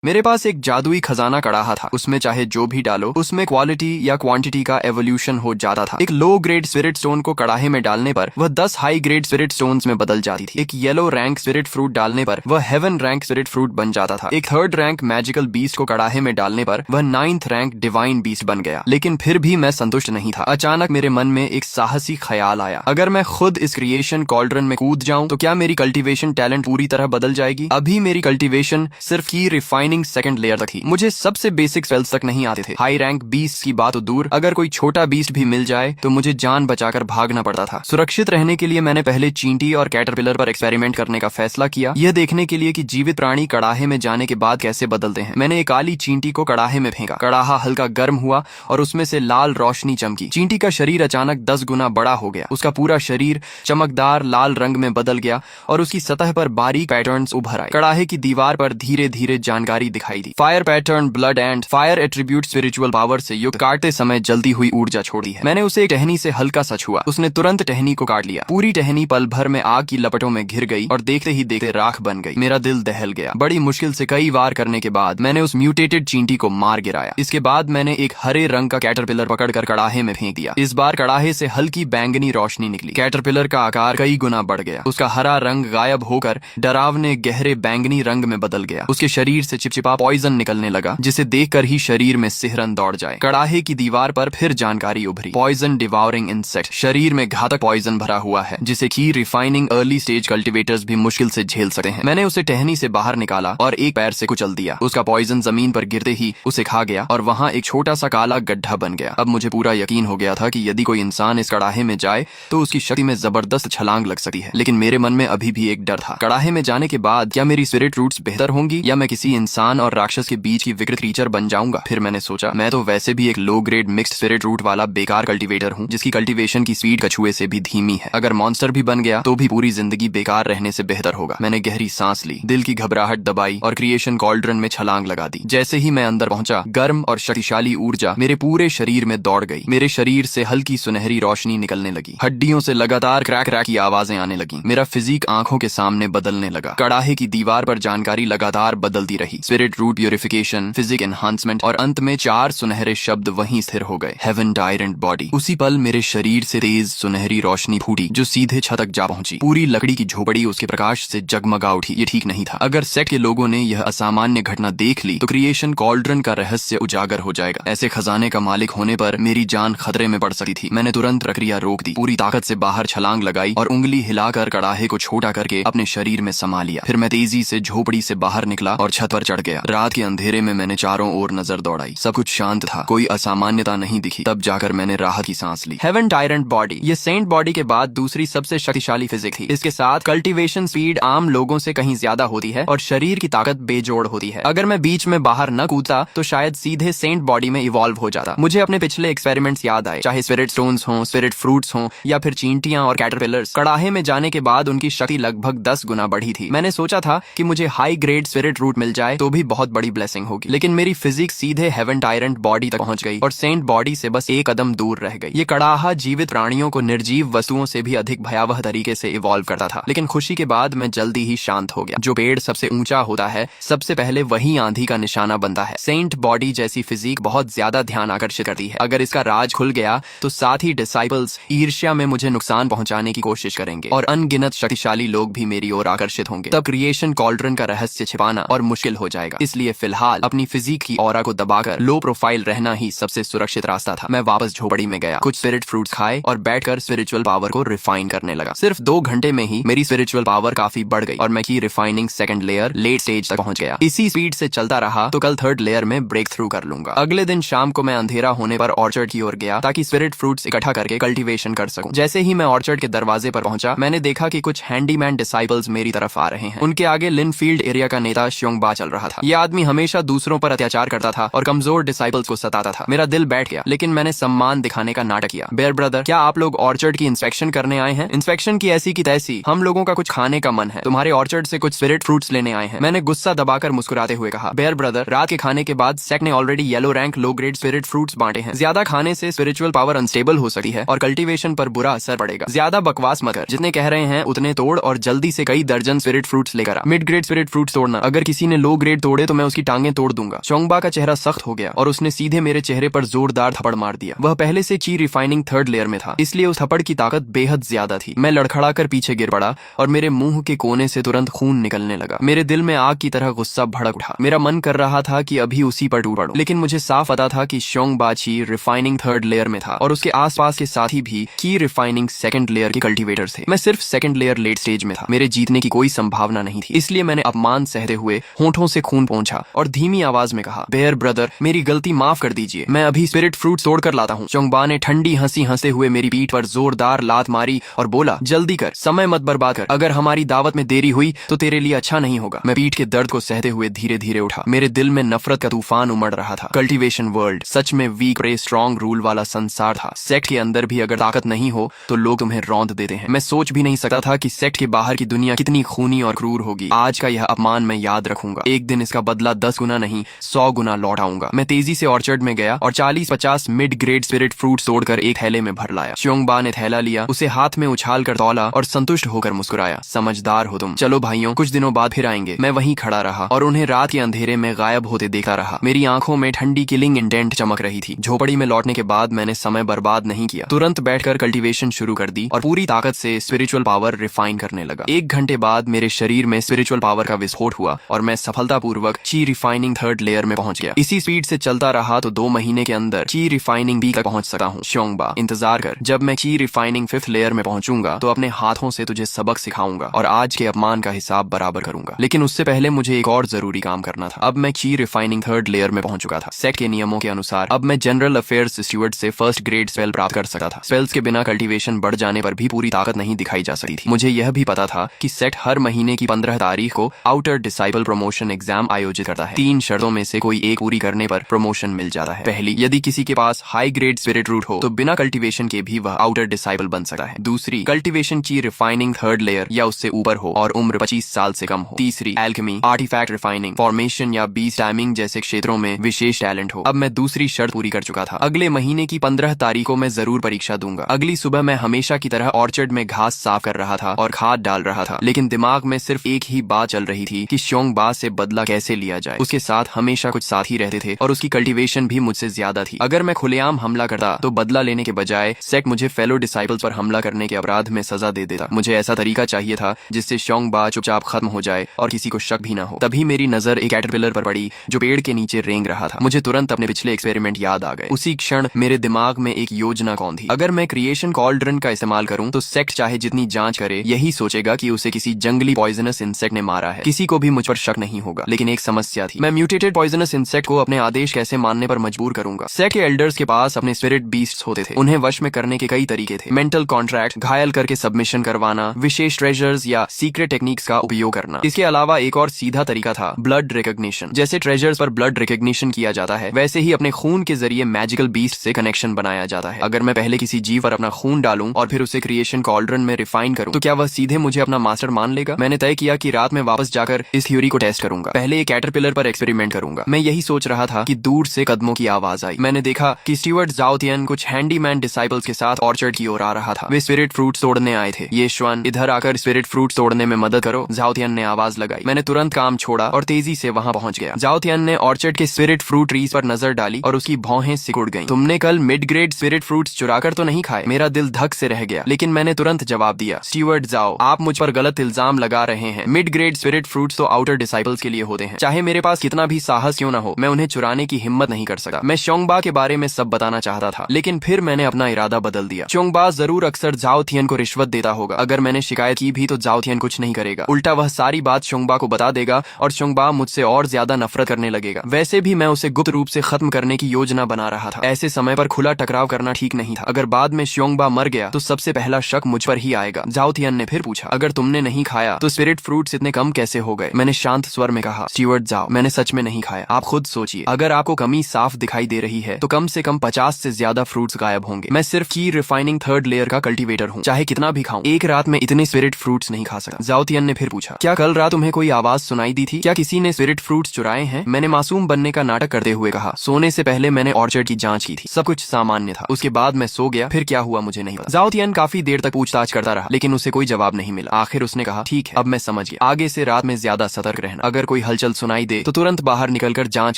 मेरे पास एक जादुई खजाना कड़ाहा था। उसमें चाहे जो भी डालो उसमें क्वालिटी या क्वांटिटी का एवोल्यूशन हो जाता था। एक लो ग्रेड स्पिरिट स्टोन को कड़ाहे में डालने पर वह 10 हाई ग्रेड स्पिरिट स्टोन्स में बदल जाती थी। एक येलो रैंक स्पिरिट फ्रूट डालने पर वह हेवन रैंक स्पिरिट फ्रूट बन जाता था। एक थर्ड रैंक मैजिकल बीस्ट को कड़ाहे में डालने पर वह 9th रैंक डिवाइन बीस्ट बन गया। लेकिन फिर भी मैं संतुष्ट नहीं था। अचानक मेरे मन में एक साहसी ख्याल आया, अगर मैं खुद इस क्रिएशन कॉल्ड्रन में कूद जाऊं तो क्या मेरी कल्टीवेशन टैलेंट पूरी तरह बदल जाएगी। अभी मेरी कल्टीवेशन सिर्फ की रिफाइनिंग सेकंड लेयर तक थी। मुझे सबसे बेसिक स्पेल्स तक नहीं आते थे। हाई रैंक बीस्ट की बात तो दूर, अगर कोई छोटा बीस्ट भी मिल जाए तो मुझे जान बचाकर भागना पड़ता था। सुरक्षित रहने के लिए मैंने पहले चींटी और कैटरपिलर पर एक्सपेरिमेंट करने का फैसला किया, यह देखने के लिए कि जीवित प्राणी कड़ाहे में जाने के बाद कैसे बदलते हैं। मैंने एक काली चींटी को कड़ाहे में फेंका। कड़ाहा हल्का गर्म हुआ और उसमें से लाल रोशनी चमकी। चींटी का शरीर अचानक 10 गुना बड़ा हो गया। उसका पूरा शरीर चमकदार लाल रंग में बदल गया और उसकी सतह पर बारीक पैटर्न्स उभर आए। कड़ाहे की दीवार पर धीरे धीरे जानकारी दिखाई दी। Fire pattern, blood and fire attribute spiritual power से युक्त, काटते समय जल्दी हुई ऊर्जा छोड़ी है। मैंने उसे एक टहनी से हल्का सा छुआ। उसने तुरंत टहनी को काट लिया। पूरी टहनी पल भर में आग की लपटों में घिर गई और देखते ही देखते राख बन गई। मेरा दिल दहल गया। बड़ी मुश्किल से कई वार करने के बाद मैंने उस म्यूटेटेड चींटी को मार गिराया। इसके बाद मैंने एक हरे रंग का कैटरपिलर पकड़कर कड़ाहे में फेंक दिया। इस बार कड़ाहे से हल्की बैंगनी रोशनी निकली। कैटरपिलर का आकार कई गुना बढ़ गया। उसका हरा रंग गायब होकर डरावने गहरे बैंगनी रंग में बदल गया। उसके शरीर से चिपचिपा पॉइजन निकलने लगा, जिसे देखकर ही शरीर में सिहरन दौड़ जाए। कड़ाहे की दीवार पर फिर जानकारी उभरी। पॉइजन डिवाउरिंग इंसेक्ट, शरीर में घातक पॉइजन भरा हुआ है, जिसे की रिफाइनिंग अर्ली स्टेज कल्टीवेटर्स भी मुश्किल से झेल सकते हैं। मैंने उसे टहनी से बाहर निकाला और एक पैर से कुचल दिया। उसका पॉइजन जमीन पर गिरते ही उसे खा गया और वहां एक छोटा सा काला गड्ढा बन गया। अब मुझे पूरा यकीन हो गया था कि यदि कोई इंसान इस कड़ाहे में जाए तो उसकी शक्ति में जबरदस्त छलांग लग सकती है। लेकिन मेरे मन में अभी भी एक डर था। कड़ाहे में जाने के बाद क्या मेरी स्पिरिट रूट्स बेहतर होंगी या मैं किसी इंसान और राक्षस के बीच की विकृत क्रीचर बन जाऊंगा। फिर मैंने सोचा, मैं तो वैसे भी एक low grade mixed spirit root वाला बेकार कल्टीवेटर हूँ, जिसकी कल्टीवेशन की स्पीड कछुए से भी धीमी है। अगर मॉन्स्टर भी बन गया तो भी पूरी जिंदगी बेकार रहने से बेहतर होगा। मैंने गहरी सांस ली, दिल की घबराहट दबाई और क्रिएशन कॉल्ड्रन में छलांग लगा दी। जैसे ही मैं अंदर पहुंचा, गर्म और शक्तिशाली ऊर्जा मेरे पूरे शरीर में दौड़ गई। मेरे शरीर से हल्की सुनहरी रोशनी निकलने लगी। हड्डियों से लगातार क्रैक क्रैक की आवाजें आने लगी। मेरा फिजिक आंखों के सामने बदलने लगा। कड़ाहे की दीवार पर जानकारी लगातार बदलती रही। Spirit root purification, physique enhancement और अंत में 4 सुनहरे शब्द वहीं स्थिर हो गए। Heaven tyrant body. उसी पल मेरे शरीर से तेज सुनहरी रोशनी फूटी जो सीधे छत तक जा पहुंची। पूरी लकड़ी की झोपड़ी उसके प्रकाश से जगमगा उठी। ये ठीक नहीं था। अगर सेक्ट के लोगों ने यह असामान्य घटना देख ली तो क्रिएशन कॉल्ड्रन का रहस्य उजागर हो जाएगा। ऐसे खजाने का मालिक होने पर मेरी जान खतरे में पड़ सकती थी। मैंने तुरंत प्रक्रिया रोक दी, पूरी ताकत से बाहर छलांग लगाई और उंगली हिलाकर कड़ाहे को छोटा करके अपने शरीर में समा लिया। फिर मैं तेजी से झोपड़ी से बाहर निकला और छत पर चढ़ गया। रात के अंधेरे में मैंने चारों ओर नजर दौड़ाई। सब कुछ शांत था, कोई असामान्यता नहीं दिखी। तब जाकर मैंने राहत की सांस ली। हेवन टायरेंट बॉडी, ये सेंट बॉडी के बाद दूसरी सबसे शक्तिशाली फिजिक थी। इसके साथ कल्टीवेशन स्पीड आम लोगों से कहीं ज्यादा होती है और शरीर की ताकत बेजोड़ होती है। अगर मैं बीच में बाहर न कूदता तो शायद सीधे सेंट बॉडी में इवॉल्व हो जाता। मुझे अपने पिछले एक्सपेरिमेंट्स याद आए, चाहे स्पिरिट स्टोन्स हों, स्पिरिट फ्रूट्स हों या फिर चींटियां और कैटरपिलर्स। कड़ाहे में जाने के बाद उनकी शक्ति लगभग 10 गुना बढ़ी थी। मैंने सोचा था कि मुझे हाई ग्रेड स्पिरिट रूट मिल जाए तो भी बहुत बड़ी ब्लेसिंग होगी, लेकिन मेरी फिजिक सीधे हेवन टायरेंट बॉडी तक पहुंच गई और सेंट बॉडी से बस एक कदम दूर रह गई। ये कड़ाहा जीवित प्राणियों को निर्जीव वस्तुओं से भी अधिक भयावह तरीके से इवॉल्व करता था। लेकिन खुशी के बाद मैं जल्दी ही शांत हो गया। जो पेड़ सबसे ऊंचा होता है सबसे पहले वही आंधी का निशाना बनता है। सेंट बॉडी जैसी फिजिक बहुत ज्यादा ध्यान आकर्षित करती है। अगर इसका राज खुल गया तो साथ ही डिसाइपल्स ईर्ष्या में मुझे नुकसान पहुंचाने की कोशिश करेंगे और अनगिनत शक्तिशाली लोग भी मेरी ओर आकर्षित होंगे। तब क्रिएशन कॉल्ड्रन का रहस्य छिपाना और मुश्किल हो जाएगा। इसलिए फिलहाल अपनी फिजिक की ऑरा को दबाकर लो प्रोफाइल रहना ही सबसे सुरक्षित रास्ता था। मैं वापस झोपड़ी में गया, कुछ स्पिरिट फ्रूट्स खाए और बैठकर स्पिरिचुअल पावर को रिफाइन करने लगा। सिर्फ 2 घंटे में ही मेरी स्पिरिचुअल पावर काफी बढ़ गई और मैं की refining second layer late stage तक पहुंच गया। इसी स्पीड से चलता रहा तो कल 3rd लेयर में ब्रेक थ्रू कर लूंगा। अगले दिन शाम को मैं अंधेरा होने पर ऑर्चर्ड की ओर गया ताकि स्पिरिट फ्रूट्स इकट्ठा करके कल्टीवेशन कर सकूं। जैसे ही मैं ऑर्चर्ड के दरवाजे पर पहुंचा, मैंने देखा कि कुछ हैंडीमैन डिसाइपल्स मेरी तरफ आ रहे हैं। उनके आगे लिनफील्ड एरिया का नेता श्योंगबा चल रहा था। यह आदमी हमेशा दूसरों पर अत्याचार करता था और कमजोर डिसाइपल्स को सताता था। मेरा दिल बैठ गया, लेकिन मैंने सम्मान दिखाने का नाटक किया। बेयर ब्रदर, क्या आप लोग ऑर्चर्ड की इंस्पेक्शन करने आए हैं? इंस्पेक्शन की ऐसी की तैसी, हम लोगों का कुछ खाने का मन है। तुम्हारे ऑर्चर्ड से कुछ स्पिरिट फ्रूट्स लेने आए हैं। मैंने गुस्सा दबाकर मुस्कुराते हुए कहा, बेयर ब्रदर, रात के खाने के बाद सेक्ट ने already yellow rank low grade spirit fruits बांटे हैं। ज्यादा खाने से स्पिरिचुअल पावर अनस्टेबल हो सकती है और कल्टीवेशन पर बुरा असर पड़ेगा। ज्यादा बकवास मत कर, जितने कह रहे हैं उतने तोड़ और जल्दी से कई दर्जन स्पिरिट फ्रूट्स लेकर आ। मिड ग्रेड स्पिरिट फ्रूट्स तोड़ना, अगर किसी ने लो ग्रेड ग्रेड तोड़े तो मैं उसकी टांगें तोड़ दूंगा। चोंगबा का चेहरा सख्त हो गया और उसने सीधे मेरे चेहरे पर जोरदार थप्पड़ मार दिया। वह पहले से ची रिफाइनिंग थर्ड लेयर में था, इसलिए उस थप्पड़ की ताकत बेहद ज्यादा थी। मैं लड़खड़ा कर पीछे गिर पड़ा और मेरे मुंह के कोने से तुरंत खून निकलने लगा। मेरे दिल में आग की तरह गुस्सा भड़क उठा। मेरा मन कर रहा था कि अभी उसी पर टूट पड़ूं, लेकिन मुझे साफ पता था कि चोंगबा ची रिफाइनिंग थर्ड लेयर में था और उसके आसपास के साथी भी की रिफाइनिंग सेकंड लेयर के कल्टीवेटर्स थे। मैं सिर्फ सेकंड लेयर लेट स्टेज में था। मेरे जीतने की कोई संभावना नहीं थी, इसलिए मैंने अपमान सहते हुए होंठों से खून पोंछा और धीमी आवाज में कहा, बेयर ब्रदर, मेरी गलती माफ कर दीजिए, मैं अभी स्पिरिट फ्रूट तोड़ कर लाता हूँ। चोंगबा ने ठंडी हंसी हंसते हुए मेरी पीठ पर जोरदार लात मारी और बोला, जल्दी कर, समय मत बर्बाद कर, अगर हमारी दावत में देरी हुई तो तेरे लिए अच्छा नहीं होगा। मैं पीठ के दर्द को सहते हुए धीरे धीरे उठा। मेरे दिल में नफरत का तूफान उमड़ रहा था। कल्टीवेशन वर्ल्ड सच में वीक रे स्ट्रॉन्ग रूल वाला संसार था। सेक्ट के अंदर भी अगर ताकत नहीं हो तो लोग तुम्हें रौंद देते हैं। मैं सोच भी नहीं सकता था कि सेक्ट के बाहर की दुनिया कितनी खूनी और क्रूर होगी। आज का यह अपमान मैं याद रखूंगा। एक दिन इसका बदला 10 गुना नहीं 100 गुना लौटाऊंगा। मैं तेजी से ऑर्चर्ड में गया और 40-50 मिड ग्रेड स्पिरिट फ्रूट तोड़कर एक थैले में भर लाया। चोंगबा ने थैला लिया, उसे हाथ में उछाल कर तौला और संतुष्ट होकर मुस्कुराया, समझदार हो तुम, चलो भाइयों, कुछ दिनों बाद फिर आएंगे। मैं वहीं खड़ा रहा और उन्हें रात के अंधेरे में गायब होते देखा रहा। मेरी आंखों में ठंडी किलिंग इंडेंट चमक रही थी। झोपड़ी में लौटने के बाद मैंने समय बर्बाद नहीं किया, तुरंत बैठकर कल्टीवेशन शुरू कर दी और पूरी ताकत से स्पिरिचुअल पावर रिफाइन करने लगा। 1 घंटे बाद मेरे शरीर में स्पिरिचुअल पावर का विस्फोट हुआ और मैं सफलतापूर्वक ची रिफाइनिंग थर्ड लेयर में पहुंच गया। इसी स्पीड से चलता रहा तो 2 महीने के अंदर ची रिफाइनिंग बी तक पहुंच सकता हूँ। चोंगबा, इंतजार कर, जब मैं ची रिफाइनिंग 5th लेयर में पहुंचूंगा तो अपने हाथों से तुझे सबक सिखाऊंगा और आज के अपमान का हिसाब बराबर करूंगा। लेकिन उससे पहले मुझे एक और जरूरी काम करना था। अब मैं ची रिफाइनिंग थर्ड लेयर में पहुंच चुका था। सेक्ट के नियमों के अनुसार अब मैं जनरल अफेयर्स स्टीवर्ड से फर्स्ट ग्रेड स्पेल प्राप्त कर सकता था। स्पेल्स के बिना कल्टीवेशन बढ़ जाने पर भी पूरी ताकत नहीं दिखाई जा सकती थी। मुझे यह भी पता था कि सेक्ट हर महीने की 15 तारीख को आउटर डिसाइपल प्रमोशन एग्जाम आयोजित करता है। 3 शर्तों में से कोई एक पूरी करने पर प्रमोशन मिल जाता है। पहली, यदि किसी के पास हाई ग्रेड स्पिरिट रूट हो तो बिना कल्टीवेशन के भी वह आउटर डिसाइपल बन सकता है। दूसरी, कल्टीवेशन ची रिफाइनिंग थर्ड लेयर या उससे ऊपर हो और उम्र 25 साल से कम हो। तीसरी, एल्केमी, आर्टिफैक्ट रिफाइनिंग, फॉर्मेशन या बीज टाइमिंग जैसे क्षेत्रों में विशेष टैलेंट हो। अब मैं दूसरी शर्त पूरी कर चुका था। अगले महीने की 15 तारीख को मैं जरूर परीक्षा दूंगा। अगली सुबह मैं हमेशा की तरह ऑर्चर्ड में घास साफ कर रहा था और खाद डाल रहा था, लेकिन दिमाग में सिर्फ एक ही बात चल रही थी कि चोंगबा से बदला कैसे लिया जाए। उसके साथ हमेशा कुछ साथी रहते थे और उसकी कल्टीवेशन भी मुझसे ज्यादा थी। अगर मैं खुलेआम हमला करता तो बदला लेने के बजाय सेक्ट मुझे फेलो डिसाइपल्स पर हमला करने के अपराध में सजा दे देता। मुझे ऐसा तरीका चाहिए था जिससे चोंगबा चुपचाप खत्म हो जाए और किसी को शक भी ना हो। तभी मेरी नजर एक कैटरपिलर पर पड़ी जो पेड़ के नीचे रेंग रहा था। मुझे तुरंत अपने पिछले एक्सपेरिमेंट याद आ गए। उसी क्षण मेरे दिमाग में एक योजना कौन थी। अगर मैं क्रिएशन कॉल्ड्रन का इस्तेमाल करूं तो सेक्ट चाहे जितनी जांच करे यही सोचेगा कि उसे किसी जंगली पॉइजनस इंसेक्ट ने मारा है। किसी को भी मुझ पर शक नहीं होगा। लेकिन एक समस्या थी, मैं म्यूटेटेड पॉइजनस इंसेक्ट को अपने आदेश कैसे मानने पर मजबूर करूंगा। सेक्ट के एल्डर्स के पास अपने स्पिरिट बीस्ट्स होते थे। उन्हें वश में करने के कई तरीके थे। मेंटल कॉन्ट्रैक्ट, घायल करके सबमिशन करवाना, विशेष ट्रेजर्स या सीक्रेट टेक्निक्स का उपयोग करना। इसके अलावा एक और सीधा तरीका था, ब्लड रिकॉग्निशन। जैसे ट्रेजर्स पर ब्लड रिकॉग्निशन किया जाता है वैसे ही अपने खून के जरिए मैजिकल बीस्ट से कनेक्शन बनाया जाता है। अगर मैं पहले किसी जीव पर अपना खून डालूं और फिर उसे क्रिएशन कॉल्ड्रन में रिफाइन करूं तो क्या वह सीधे मुझे अपना मास्टर मान लेगा? मैंने तय किया कि रात में वापस जाकर इस थ्योरी को टेस्ट करूंगा। पहले एक कैटरपिलर पर एक्सपेरिमेंट करूंगा। मैं यही सोच रहा था कि दूर से कदमों की आवाज आई। मैंने देखा कि स्टीवर्ट ज़ाओ तियन कुछ हैंडीमैन डिसाइपल्स के साथ ऑर्चर्ड की ओर आ रहा था। वे स्पिरिट फ्रूट्स तोड़ने आए थे। ये श्वन, इधर आकर स्पिरिट फ्रूट्स तोड़ने में मदद करो, ज़ाओ तियन ने आवाज लगाई। मैंने तुरंत काम छोड़ा और तेजी से वहां पहुंच गया। ज़ाओ तियन ने ऑर्चर्ड के स्पिरिट फ्रूट ट्रीज पर नजर डाली और उसकी भौहें सिकुड़ गईं। तुमने कल मिड ग्रेड स्पिरिट फ्रूट्स चुराकर तो नहीं खाए? मेरा दिल धक से रह गया, लेकिन मैंने तुरंत जवाब दिया, स्टीवर्ट ज़ाओ, आप मुझ पर गलत इल्जाम लगा रहे हैं। मिड ग्रेड स्पिरिट फ्रूट्स तो आउटर डिसाइपल्स के लिए होते हैं। चाहे मेरे पास कितना भी साहस क्यों ना हो, मैं उन्हें चुराने की हिम्मत नहीं कर सकता। मैं चोंगबा के बारे में सब बताना चाहता था, लेकिन फिर मैंने अपना इरादा बदल दिया। चोंगबा जरूर अक्सर ज़ाओ तियन को रिश्वत देता होगा। अगर मैंने शिकायत की भी तो ज़ाओ तियन कुछ नहीं करेगा। उल्टा वह सारी बात चोंगबा को बता देगा और चोंगबा मुझसे और ज्यादा नफरत करने लगेगा। वैसे भी मैं उसे गुप्त रूप से खत्म करने की योजना बना रहा था। ऐसे समय पर खुला टकराव करना ठीक नहीं था। अगर बाद में चोंगबा मर गया तो सबसे पहला शक मुझ पर ही आएगा। ज़ाओ तियन ने फिर पूछा, अगर तुमने नहीं खाया तो स्पिरिट फ्रूट्स इतने कम कैसे हो गए? मैंने शांत स्वर में कहा, स्टीवर्ट ज़ाओ, मैंने सच में नहीं खाया। आप खुद सोचिए, अगर आपको कमी साफ दिखाई दे रही है तो कम से कम 50 से ज्यादा फ्रूट्स गायब होंगे। मैं सिर्फ की रिफाइनिंग थर्ड लेयर का कल्टीवेटर हूँ। चाहे कितना भी खाऊं, एक रात में इतने स्पिरिट फ्रूट्स नहीं खा सकता। ज़ाओ तियन ने फिर पूछा, क्या कल रात तुम्हें कोई आवाज सुनाई दी थी? क्या किसी ने स्पिरिट फ्रूट्स चुराए हैं? मैंने मासूम बनने का नाटक करते हुए कहा, सोने से पहले मैंने ऑर्चर्ड की जांच की थी, सब कुछ सामान्य था। उसके बाद मैं सो गया, फिर क्या हुआ मुझे नहीं पता। ज़ाओ तियन काफी देर तक पूछताछ करता रहा, लेकिन उसे कोई जवाब नहीं मिला। आखिर उसने कहा, ठीक है, अब मैं समझ गया, आगे से रात में ज्यादा सतर्क रहना। अगर कोई कोई हलचल सुनाई दे तो तुरंत बाहर निकलकर जांच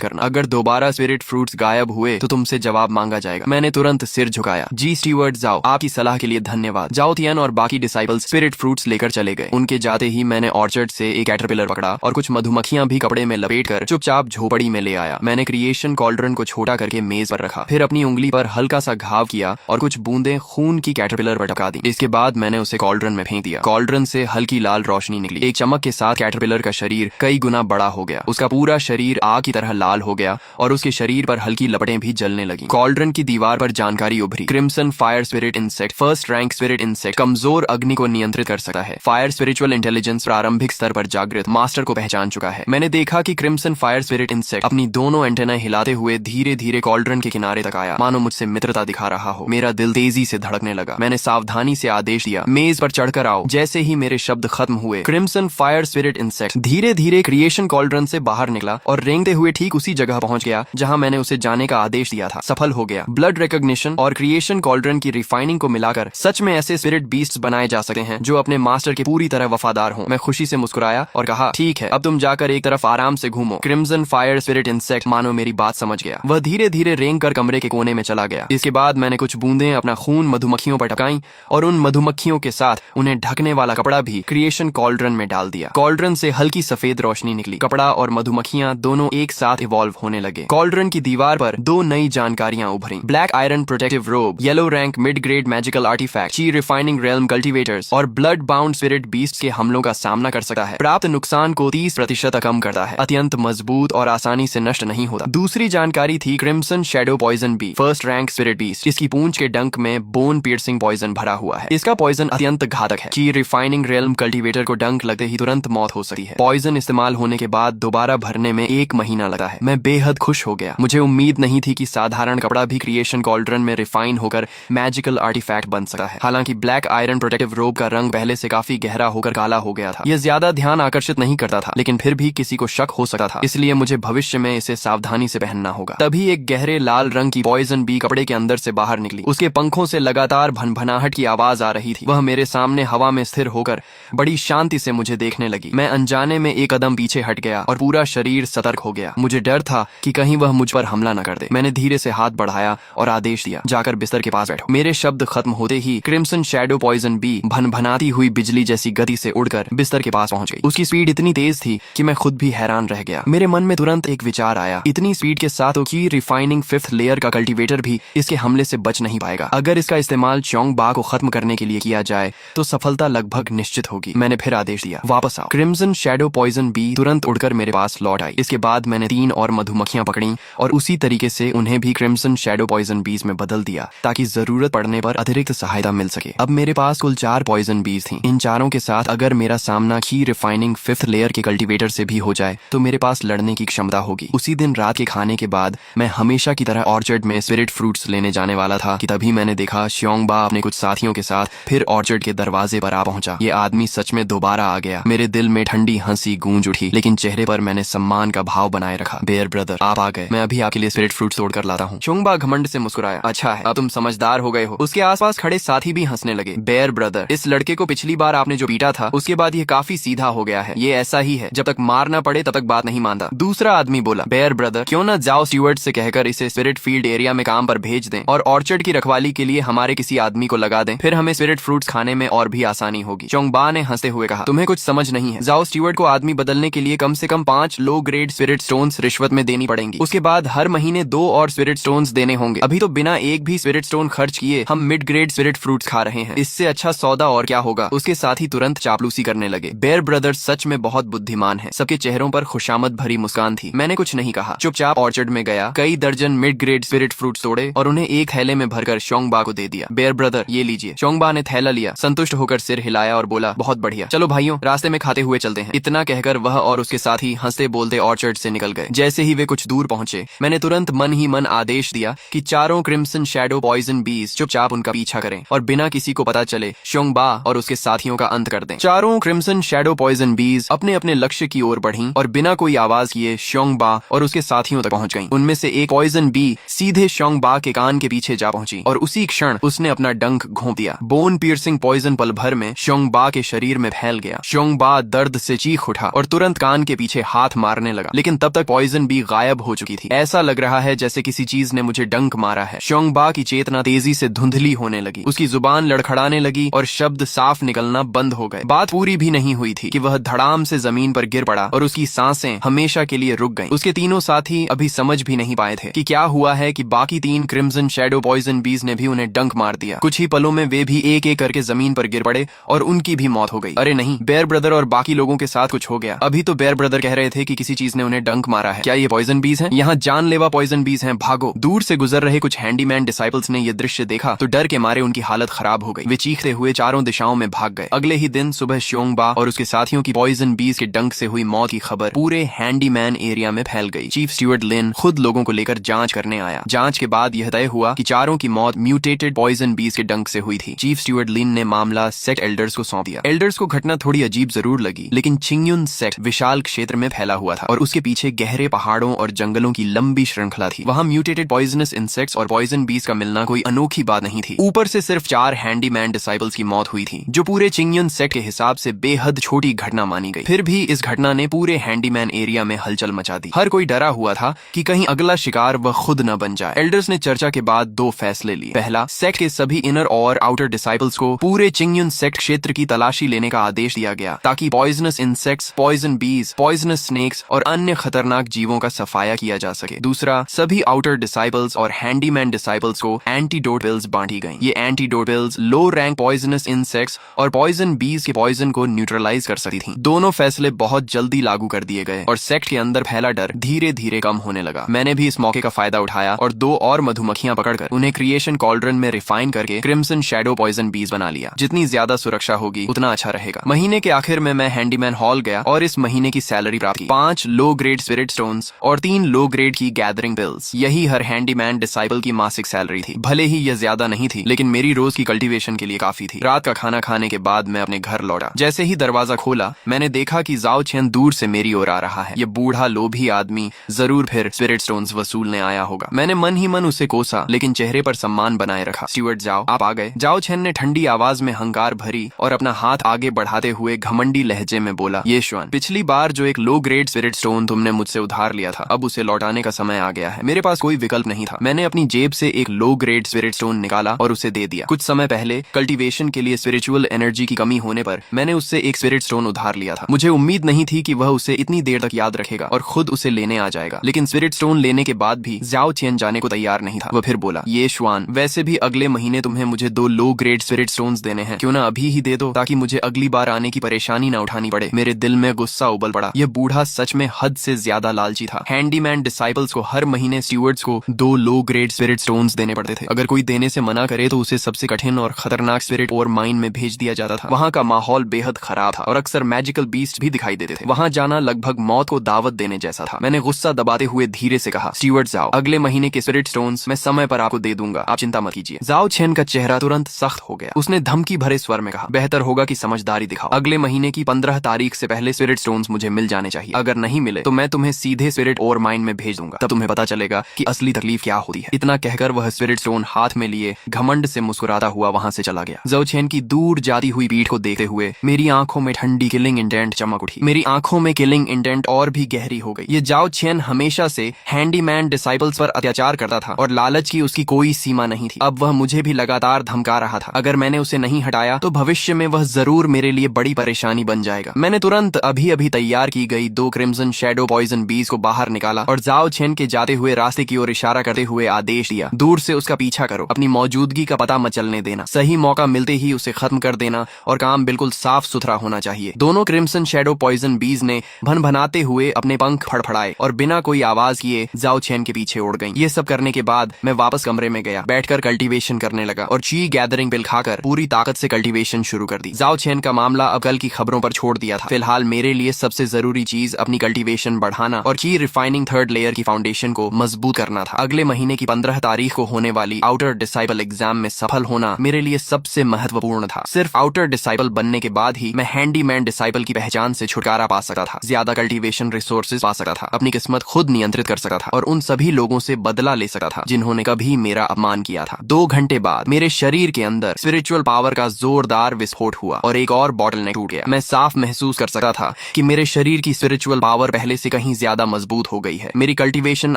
करना। अगर दोबारा स्पिरिट फ्रूट्स गायब हुए तो तुमसे जवाब मांगा जाएगा। मैंने तुरंत सिर झुकाया। जी स्टीवर्ड जाओ, आपकी सलाह के लिए धन्यवाद। जाओ तियान और बाकी डिसाइपल्स स्पिरिट फ्रूट्स लेकर चले गए। उनके जाते ही मैंने ऑर्चर्ड से एक कैटरपिलर पकड़ा और कुछ मधुमक्खियां भी कपड़े में लपेटकर चुपचाप झोपड़ी में ले आया। मैंने क्रिएशन कॉल्ड्रन को छोटा करके मेज पर रखा, फिर अपनी उंगली पर हल्का सा घाव किया और कुछ बूंदें खून की कैटरपिलर पर टपका दी। इसके बाद मैंने उसे कॉल्ड्रन में फेंक दिया। कॉल्ड्रन से हल्की लाल रोशनी निकली। एक चमक के साथ कैटरपिलर का शरीर कई गुना बड़ा हो गया। उसका पूरा शरीर आग की तरह लाल हो गया और उसके शरीर पर हल्की लपटें भी जलने लगी। कॉल्ड्रन की दीवार पर जानकारी उभरी। Crimson fire spirit insect, first rank spirit insect, कमजोर अग्नि को नियंत्रित कर सकता है। फायर स्पिरिचुअल इंटेलिजेंस प्रारंभिक स्तर पर जागृत, मास्टर को पहचान चुका है। मैंने देखा कि क्रिम्सन फायर स्पिरिट इंसेक्ट अपनी दोनों एंटेना हिलाते हुए धीरे धीरे कॉल्ड्रन के किनारे तक आया, मानो मुझसे मित्रता दिखा रहा हो। मेरा दिल तेजी से धड़कने लगा। मैंने सावधानी से आदेश दिया, मेज पर चढ़कर आओ। जैसे ही मेरे शब्द खत्म हुए, क्रिम्सन फायर स्पिरिट इंसेक्ट धीरे धीरे क्रिएशन कॉल्ड्रन से बाहर निकला और रेंगते हुए ठीक उसी जगह पहुंच गया जहां मैंने उसे जाने का आदेश दिया था। सफल हो गया। ब्लड रिकॉग्निशन और क्रिएशन कॉल्ड्रन की रिफाइनिंग को मिलाकर सच में ऐसे स्पिरिट बीस्ट्स बनाए जा सकते हैं जो अपने मास्टर के पूरी तरह वफादार हों। मैं खुशी से मुस्कुराया और कहा, ठीक है, अब तुम जाकर एक तरफ आराम से घूमो। क्रिम्सन फायर स्पिरिट इंसेक्ट मानो मेरी बात समझ गया। वह धीरे धीरे रेंग कर कमरे के कोने में चला गया। इसके बाद मैंने कुछ बूंदें अपना खून मधुमक्खियों पर टपकाई और उन मधुमक्खियों के साथ उन्हें ढकने वाला कपड़ा भी क्रिएशन कॉल्ड्रन में डाल दिया। कॉल्ड्रन से हल्की सफेद रोशनी निकली। कपड़ा और मधुमक्खियां दोनों एक साथ इवॉल्व होने लगे। कॉल्ड्रन की दीवार पर दो नई जानकारियां उभरी। Black iron protective robe, yellow rank mid grade magical artifact, qi refining realm cultivators और ब्लड बाउंड स्पिरिट बीस्ट के हमलों का सामना कर सकता है। प्राप्त नुकसान को 30% कम करता है। अत्यंत मजबूत और आसानी से नष्ट नहीं होता। दूसरी जानकारी थी crimson shadow poison bee, first rank spirit beast. इसकी पूंछ के डंक में बोन पियर्सिंग पॉइजन भरा हुआ है। इसका पॉइजन अत्यंत घातक है। ची रिफाइनिंग रेल्म कल्टीवेटर को डंक लगते ही तुरंत मौत हो सकती है। पॉइजन इस्तेमाल होने के बाद दोबारा भरने में 1 महीना लगा है। मैं बेहद खुश हो गया। मुझे उम्मीद नहीं थी कि साधारण कपड़ा भी क्रिएशन कॉल्ड्रन में रिफाइन होकर मैजिकल आर्टिफैक्ट बन सकता है। हालांकि ब्लैक आयरन प्रोटेक्टिव रोब का रंग पहले से काफी गहरा होकर काला हो गया था। यह ज्यादा ध्यान आकर्षित नहीं करता था, लेकिन फिर भी किसी को शक हो सकता था, इसलिए मुझे भविष्य में इसे सावधानी से पहनना होगा। तभी एक गहरे लाल रंग की पॉइजन बी कपड़े के अंदर से बाहर निकली। उसके पंखों से लगातार भनभनाहट की आवाज आ रही थी। वह मेरे सामने हवा में स्थिर होकर बड़ी शांति से मुझे देखने लगी। मैं अनजाने में एक कदम पीछे हट गया और पूरा शरीर सतर्क हो गया। मुझे डर था कि कहीं वह मुझ पर हमला न कर दे। मैंने धीरे से हाथ बढ़ाया और आदेश दिया, जाकर बिस्तर के पास बैठो। मेरे शब्द खत्म होते ही क्रिम्सन शैडो पॉइजन बी भनभनाती हुई बिजली जैसी गति से उड़कर बिस्तर के पास पहुंच गई। उसकी स्पीड इतनी तेज थी कि मैं खुद भी हैरान रह गया। मेरे मन में तुरंत एक विचार आया, इतनी स्पीड के साथ की रिफाइनिंग 5th लेयर का कल्टीवेटर भी इसके हमले से बच नहीं पाएगा। अगर इसका इस्तेमाल च्योंग बा को खत्म करने के लिए किया जाए तो सफलता लगभग निश्चित होगी। मैंने फिर आदेश दिया, वापस आओ। क्रिम्सन शैडो पॉइजन बी तुरंत उड़कर मेरे पास लौट आई। इसके बाद मैंने 3 और मधुमक्खियां पकड़ी और उसी तरीके से उन्हें भी क्रिम्सन शैडो पॉइजन बीज में बदल दिया ताकि जरूरत पड़ने पर अतिरिक्त सहायता मिल सके। अब मेरे पास कुल 4 पॉइजन बीज थी। इन चारों के साथ अगर मेरा सामना की रिफाइनिंग 5th लेयर के कल्टीवेटर से भी हो जाए तो मेरे पास लड़ने की क्षमता होगी। उसी दिन रात के खाने के बाद मैं हमेशा की तरह ऑर्चर्ड में स्पिरिट फ्रूट्स लेने जाने वाला था कि तभी मैंने देखा श्योंग बा अपने कुछ साथियों के साथ फिर ऑर्चर्ड के दरवाजे पर आ पहुंचा। ये आदमी सच में दोबारा आ गया। मेरे दिल में ठंडी हंसी गूंज उठी, लेकिन चेहरे पर मैंने सम्मान का भाव बनाए रखा। बेयर ब्रदर, आप आ गए। मैं अभी आपके लिए स्पिरिट फ्रूट्स तोड़कर लाता हूँ। श्योंग बा घमंड से मुस्कुराया, अच्छा है, अब तुम समझदार हो गए हो। उसके आसपास खड़े साथी भी हंसने लगे। बेयर ब्रदर, इस लड़के को पिछली बार आपने जो पीटा था उसके बाद ये काफी सीधा हो गया है। ये ऐसा ही है, जब तक मारना पड़े तब तक बात नहीं मानता। दूसरा आदमी बोला, बेयर ब्रदर, क्यों ना जाओ स्टीवर्ड से कहकर इसे स्पिरिट फील्ड एरिया में काम पर भेज दें और ऑर्चर्ड की रखवाली के लिए हमारे किसी आदमी को लगा दें, फिर हमें स्पिरिट फ्रूट्स खाने में और भी आसानी होगी। च्योंग बा ने हंसते हुए कहा, तुम्हें कुछ समझ नहीं है। जाओ स्टीवर्ड को आदमी बदलने के लिए कम से कम 5 लो ग्रेड स्पिरिट स्टोन्स रिश्वत में देनी पड़ेंगी। उसके बाद हर महीने 2 और स्पिरिट स्टोन्स देने होंगे। अभी तो बिना एक भी स्पिरिट स्टोन खर्च किए हम मिड ग्रेड स्पिरिट फ्रूट्स खा रहे हैं। इससे अच्छा सौदा और क्या होगा। उसके साथ ही तुरंत चापलूसी करने लगे। बेयर ब्रदर सच में बहुत बुद्धिमान है। सबके चेहरों पर खुशामद भरी मुस्कान थी। मैंने कुछ नहीं कहा, चुपचाप ऑर्चर्ड में गया, कई दर्जन मिड ग्रेड स्पिरिट फ्रूट्स तोड़े और उन्हें एक थैले में भरकर श्योंग बा को दे दिया। बेयर ब्रदर, ये लीजिए। श्योंग बा ने थैला लिया, संतुष्ट होकर सिर हिलाया और बोला, बहुत बढ़िया, चलो भाइयों, रास्ते में खाते हुए चलते हैं। इतना कहकर वह और उसके साथी हंसते बोलते ऑर्चर्ड से निकल गए। जैसे ही वे कुछ दूर पहुंचे, मैंने तुरंत मन ही मन आदेश दिया कि चारों क्रिम्सन शैडो पॉइजन बीज चुपचाप उनका पीछा करें और बिना किसी को पता चले श्योंग बा और उसके साथियों का अंत कर दें। चारों क्रिम्सन शैडो पॉइजन बीज अपने अपने लक्ष्य की ओर बढ़ीं और बिना कोई आवाज किए श्योंग बा और उसके साथियों तक पहुंच गईं। उनमें से एक पॉइजन बी सीधे श्योंग बा के कान के पीछे जा पहुंची और उसी क्षण उसने अपना डंक घोंप दिया। बोन पियर्सिंग पॉइजन पल भर में श्योंग बा के शरीर में फैल गया। श्योंग बा दर्द से चीख उठा और तुरंत कान के पीछे हाथ मारने लगा, लेकिन तब तक पॉइजन बी गायब हो चुकी थी। ऐसा लग रहा है जैसे किसी चीज ने मुझे डंक मारा है। श्योंगबा की चेतना तेजी से धुंधली होने लगी, उसकी जुबान लड़खड़ाने लगी और शब्द साफ निकलना बंद हो गए। बात पूरी भी नहीं हुई थी कि वह धड़ाम से जमीन पर गिर पड़ा और उसकी सांसें हमेशा के लिए रुक गईं। उसके तीनों साथी अभी समझ भी नहीं पाए थे कि क्या हुआ है कि बाकी 3 क्रिम्सन शैडो पॉइजन बीज ने भी उन्हें डंक मार दिया। कुछ ही पलों में वे भी एक एक करके जमीन पर गिर पड़े और उनकी भी मौत हो गई। अरे नहीं, बेयर ब्रदर और बाकी लोगों के साथ कुछ हो गया। अभी तो बेयर ब्रदर कह रहे थे कि किसी चीज ने उन्हें डंक मारा है। क्या ये पॉइजन बीज हैं? यहाँ जानलेवा पॉइजन बीज हैं, भागो। दूर से गुजर रहे कुछ हैंडीमैन डिसाइपल्स ने यह दृश्य देखा तो डर के मारे उनकी हालत खराब हो गई। वे चीखते हुए चारों दिशाओं में भाग गए। अगले ही दिन सुबह श्योंगबा और उसके साथियों की पॉइजन बीज के डंक से हुई मौत की खबर पूरे हैंडीमैन एरिया में फैल गई। चीफ स्टीवर्ड लिन खुद लोगों को लेकर जांच करने आया। जांच के बाद यह तय हुआ कि चारों की मौत म्यूटेटेड पॉइजन बीज के डंक से हुई थी। चीफ स्टीवर्ड लिन ने मामला सेक्ट एल्डर्स को सौंप दिया। एल्डर्स को घटना थोड़ी अजीब जरूर लगी, लेकिन चिंगयुन सेक्ट विशाल क्षेत्र में फैला हुआ था और उसके पीछे गहरे पहाड़ों और जंगलों की लंबी श्रृंखला थी। वहां म्यूटेटेड पॉइजनस इंसेक्ट्स और पॉइजन बीज का मिलना कोई अनोखी बात नहीं थी। ऊपर से सिर्फ 4 हैंडीमैन डिसाइपल्स की मौत हुई थी, जो पूरे चिंगयुन सेक्ट के हिसाब से बेहद छोटी घटना मानी गई। फिर भी इस घटना ने पूरे हैंडीमैन एरिया में हलचल मचा दी। हर कोई डरा हुआ था कि कहीं अगला शिकार वह खुद न बन जाए। एल्डर्स ने चर्चा के बाद 2 फैसले लिए। पहला, सेक्ट के सभी इनर और आउटर डिसाइपल्स को पूरे चिंगयुन सेक्ट क्षेत्र की तलाशी लेने का आदेश दिया गया, ताकि पॉइजनस इंसेक्ट्स, पॉइजन बीज, पॉइजनस स्नेक्स और अन्य खतरनाक जीवों का सफाया किया जा सके। दूसरा, सभी आउटर डिसाइपल्स और हैंडीमैन डिसाइपल्स को एंटीडोट पिल्स बांटी गई। ये एंटीडोट पिल्स लो रैंक पॉइजनस इंसेक्ट्स और पॉइजन बीज के पॉइजन को न्यूट्रलाइज कर सकती थी। दोनों फैसले बहुत जल्दी लागू कर दिए गए और सेक्ट के अंदर फैला डर धीरे धीरे कम होने लगा। मैंने भी इस मौके का फायदा उठाया और 2 और मधुमक्खियां पकड़कर उन्हें क्रिएशन कॉल्ड्रन में रिफाइन करके क्रिम्सन शैडो पॉइजन बीज बना लिया। जितनी ज्यादा सुरक्षा होगी उतना अच्छा रहेगा। महीने के आखिर में मैं हैंडीमैन हॉल गया और इस महीने की सैलरी प्राप्त की। 5 लो ग्रेड स्पिरिट स्टोन्स और 3 लो ग्रेड की गैदरिंग पिल्स। यही हर हैंडीमैन डिसाइपल की मासिक सैलरी थी। भले ही यह ज्यादा नहीं थी, लेकिन मेरी रोज की कल्टीवेशन के लिए काफी थी। रात का खाना खाने के बाद मैं अपने घर लौटा। जैसे ही दरवाजा खोला, मैंने देखा कि जाओ चेन दूर से मेरी ओर आ रहा है। ये बूढ़ा लोभी आदमी जरूर फिर स्पिरिट स्टोन्स वसूलने आया होगा। मैंने मन ही मन उसे कोसा, लेकिन चेहरे पर सम्मान बनाए रखा। स्टीवर्ड जाओ, आप आ गए। जाओ चेन ने ठंडी आवाज में हंकार भरी और अपना हाथ आगे बढ़ाते हुए घमंडी लहजे में बोला, ये श्वान, पिछली बार जो एक लो ग्रेड स्पिरिट स्टोन तुमने मुझसे उधार लिया था, अब उसे लौटाने का समय आ गया है। मेरे पास कोई विकल्प नहीं था। मैंने अपनी जेब से एक लो ग्रेड स्पिरिट स्टोन निकाला और उसे दे दिया। कुछ समय पहले कल्टीवेशन के लिए स्पिरिचुअल एनर्जी की कमी होने पर मैंने उससे एक स्पिरिट स्टोन उधार लिया था। मुझे उम्मीद नहीं थी कि वह उसे इतनी देर तक याद रखेगा और खुद उसे लेने आ जाएगा, लेकिन स्पिरिट स्टोन लेने के बाद भी जाओ चेन जाने को तैयार नहीं था। वह फिर बोला, ये श्वान, वैसे भी अगले महीने तुम्हें मुझे 2 लो ग्रेड स्पिरिट स्टोन्स देने हैं, क्यों ना अभी ही दे दो, ताकि मुझे अगली बार आने की परेशानी ना उठानी पड़े। मेरे दिल में गुस्सा उबल पड़ा। यह बूढ़ा सच में हद से ज्यादा लालची था। हैंडीमैन डिसाइपल्स को हर महीने स्टीवर्ड्स को 2 लो ग्रेड स्पिरिट स्टोन्स देने पड़ते थे। अगर कोई देने से मना करे तो उसे सबसे कठिन और खतरनाक स्पिरिट और माइन में भेज दिया जाता था। वहाँ का माहौल बेहद खराब था और अक्सर मैजिकल बीस्ट भी दिखाई देते थे। वहाँ जाना लगभग मौत को दावत देने जैसा था। मैंने गुस्सा दबाते हुए धीरे से कहा, स्टीवर्ड्स जाओ, अगले महीने के स्पिरिट स्टोन्स मैं समय पर आपको दे दूंगा, आप चिंता मत कीजिए। जाओ चेन का चेहरा तुरंत सख्त हो गया। उसने धमकी भरे स्वर में कहा, बेहतर होगा कि समझदारी दिखाओ। अगले महीने की 15 तारीख से पहले स्पिरिट स्टोन्स मुझे मिल जाने चाहिए। अगर नहीं मिले तो मैं तुम्हें सीधे स्पिरिट और माइन में भेज दूंगा। तब तुम्हें पता चलेगा कि असली तकलीफ क्या होती है। इतना कहकर वह स्पिरिट स्टोन हाथ में लिए घमंड से मुस्कुराता हुआ वहां से चला गया। जाओ चेन की दूर जाती हुई पीठ को देखते हुए मेरी आंखों में ठंडी किलिंग इंडेंट चमक उठी। मेरी आंखों में किलिंग इंडेंट और भी गहरी हो गई। ये जाओ चेन हमेशा से हैंडीमैन डिसाइपल्स पर अत्याचार करता था और लालच की उसकी कोई सीमा नहीं थी। अब वह मुझे भी लगातार धमका रहा था। अगर मैंने उसे नहीं हटाया तो भविष्य में वह जरूर मेरे लिए बड़ी परेशानी बन जाएगा। मैंने तुरंत अभी अभी तैयार की गई 2 क्रिम्सन शैडो पॉइजन बीज को बाहर निकाला और जाओ चेन के जाते हुए रास्ते की ओर इशारा करते हुए आदेश दिया, दूर से उसका पीछा करो, अपनी मौजूदगी का पता मत चलने देना, सही मौका मिलते ही उसे खत्म कर देना और काम बिल्कुल साफ सुथरा होना चाहिए। दोनों क्रिम्सन शैडो पॉइजन बीज ने भनभनाते हुए अपने पंख फड़फड़ाए और बिना कोई आवाज किए जाओ चेन के पीछे उड़ गईं। ये सब करने के बाद मैं वापस कमरे में गया, बैठकर कल्टीवेशन करने लगा और ची गैदरिंग पिल खाकर पूरी ताकत से कल्टीवेशन शुरू कर दी। जाओ चेन का मामला अब कल की खबरों पर छोड़ दिया था। फिलहाल मेरे लिए सबसे जरूरी चीज अपनी कल्टीवेशन बढ़ाना और ची रिफाइनिंग 3rd लेयर की फाउंडेशन को मजबूत करना था। अगले महीने की 15 तारीख को होने वाली आउटर डिसाइपल एग्जाम में सफल होना मेरे लिए सबसे महत्वपूर्ण था। सिर्फ आउटर डिसाइपल बनने के बाद ही मैं हैंडीमैन डिसाइपल की पहचान से छुटकारा पा सकता था, ज्यादा कल्टीवेशन रिसोर्सेज पा सकता था, अपनी किस्मत खुद नियंत्रित कर सकता था और उन सभी लोगों से बदला ले सकता था जिन्होंने कभी मेरा अपमान किया था। 2 घंटे बाद मेरे शरीर के अंदर स्पिरिचुअल पावर का जोरदार विस्फोट हुआ और एक और बॉटलनेक टूट गया। मैं साफ महसूस कर सकता था कि मेरे मेरे शरीर की स्पिरिचुअल पावर पहले से कहीं ज्यादा मजबूत हो गई है। मेरी कल्टीवेशन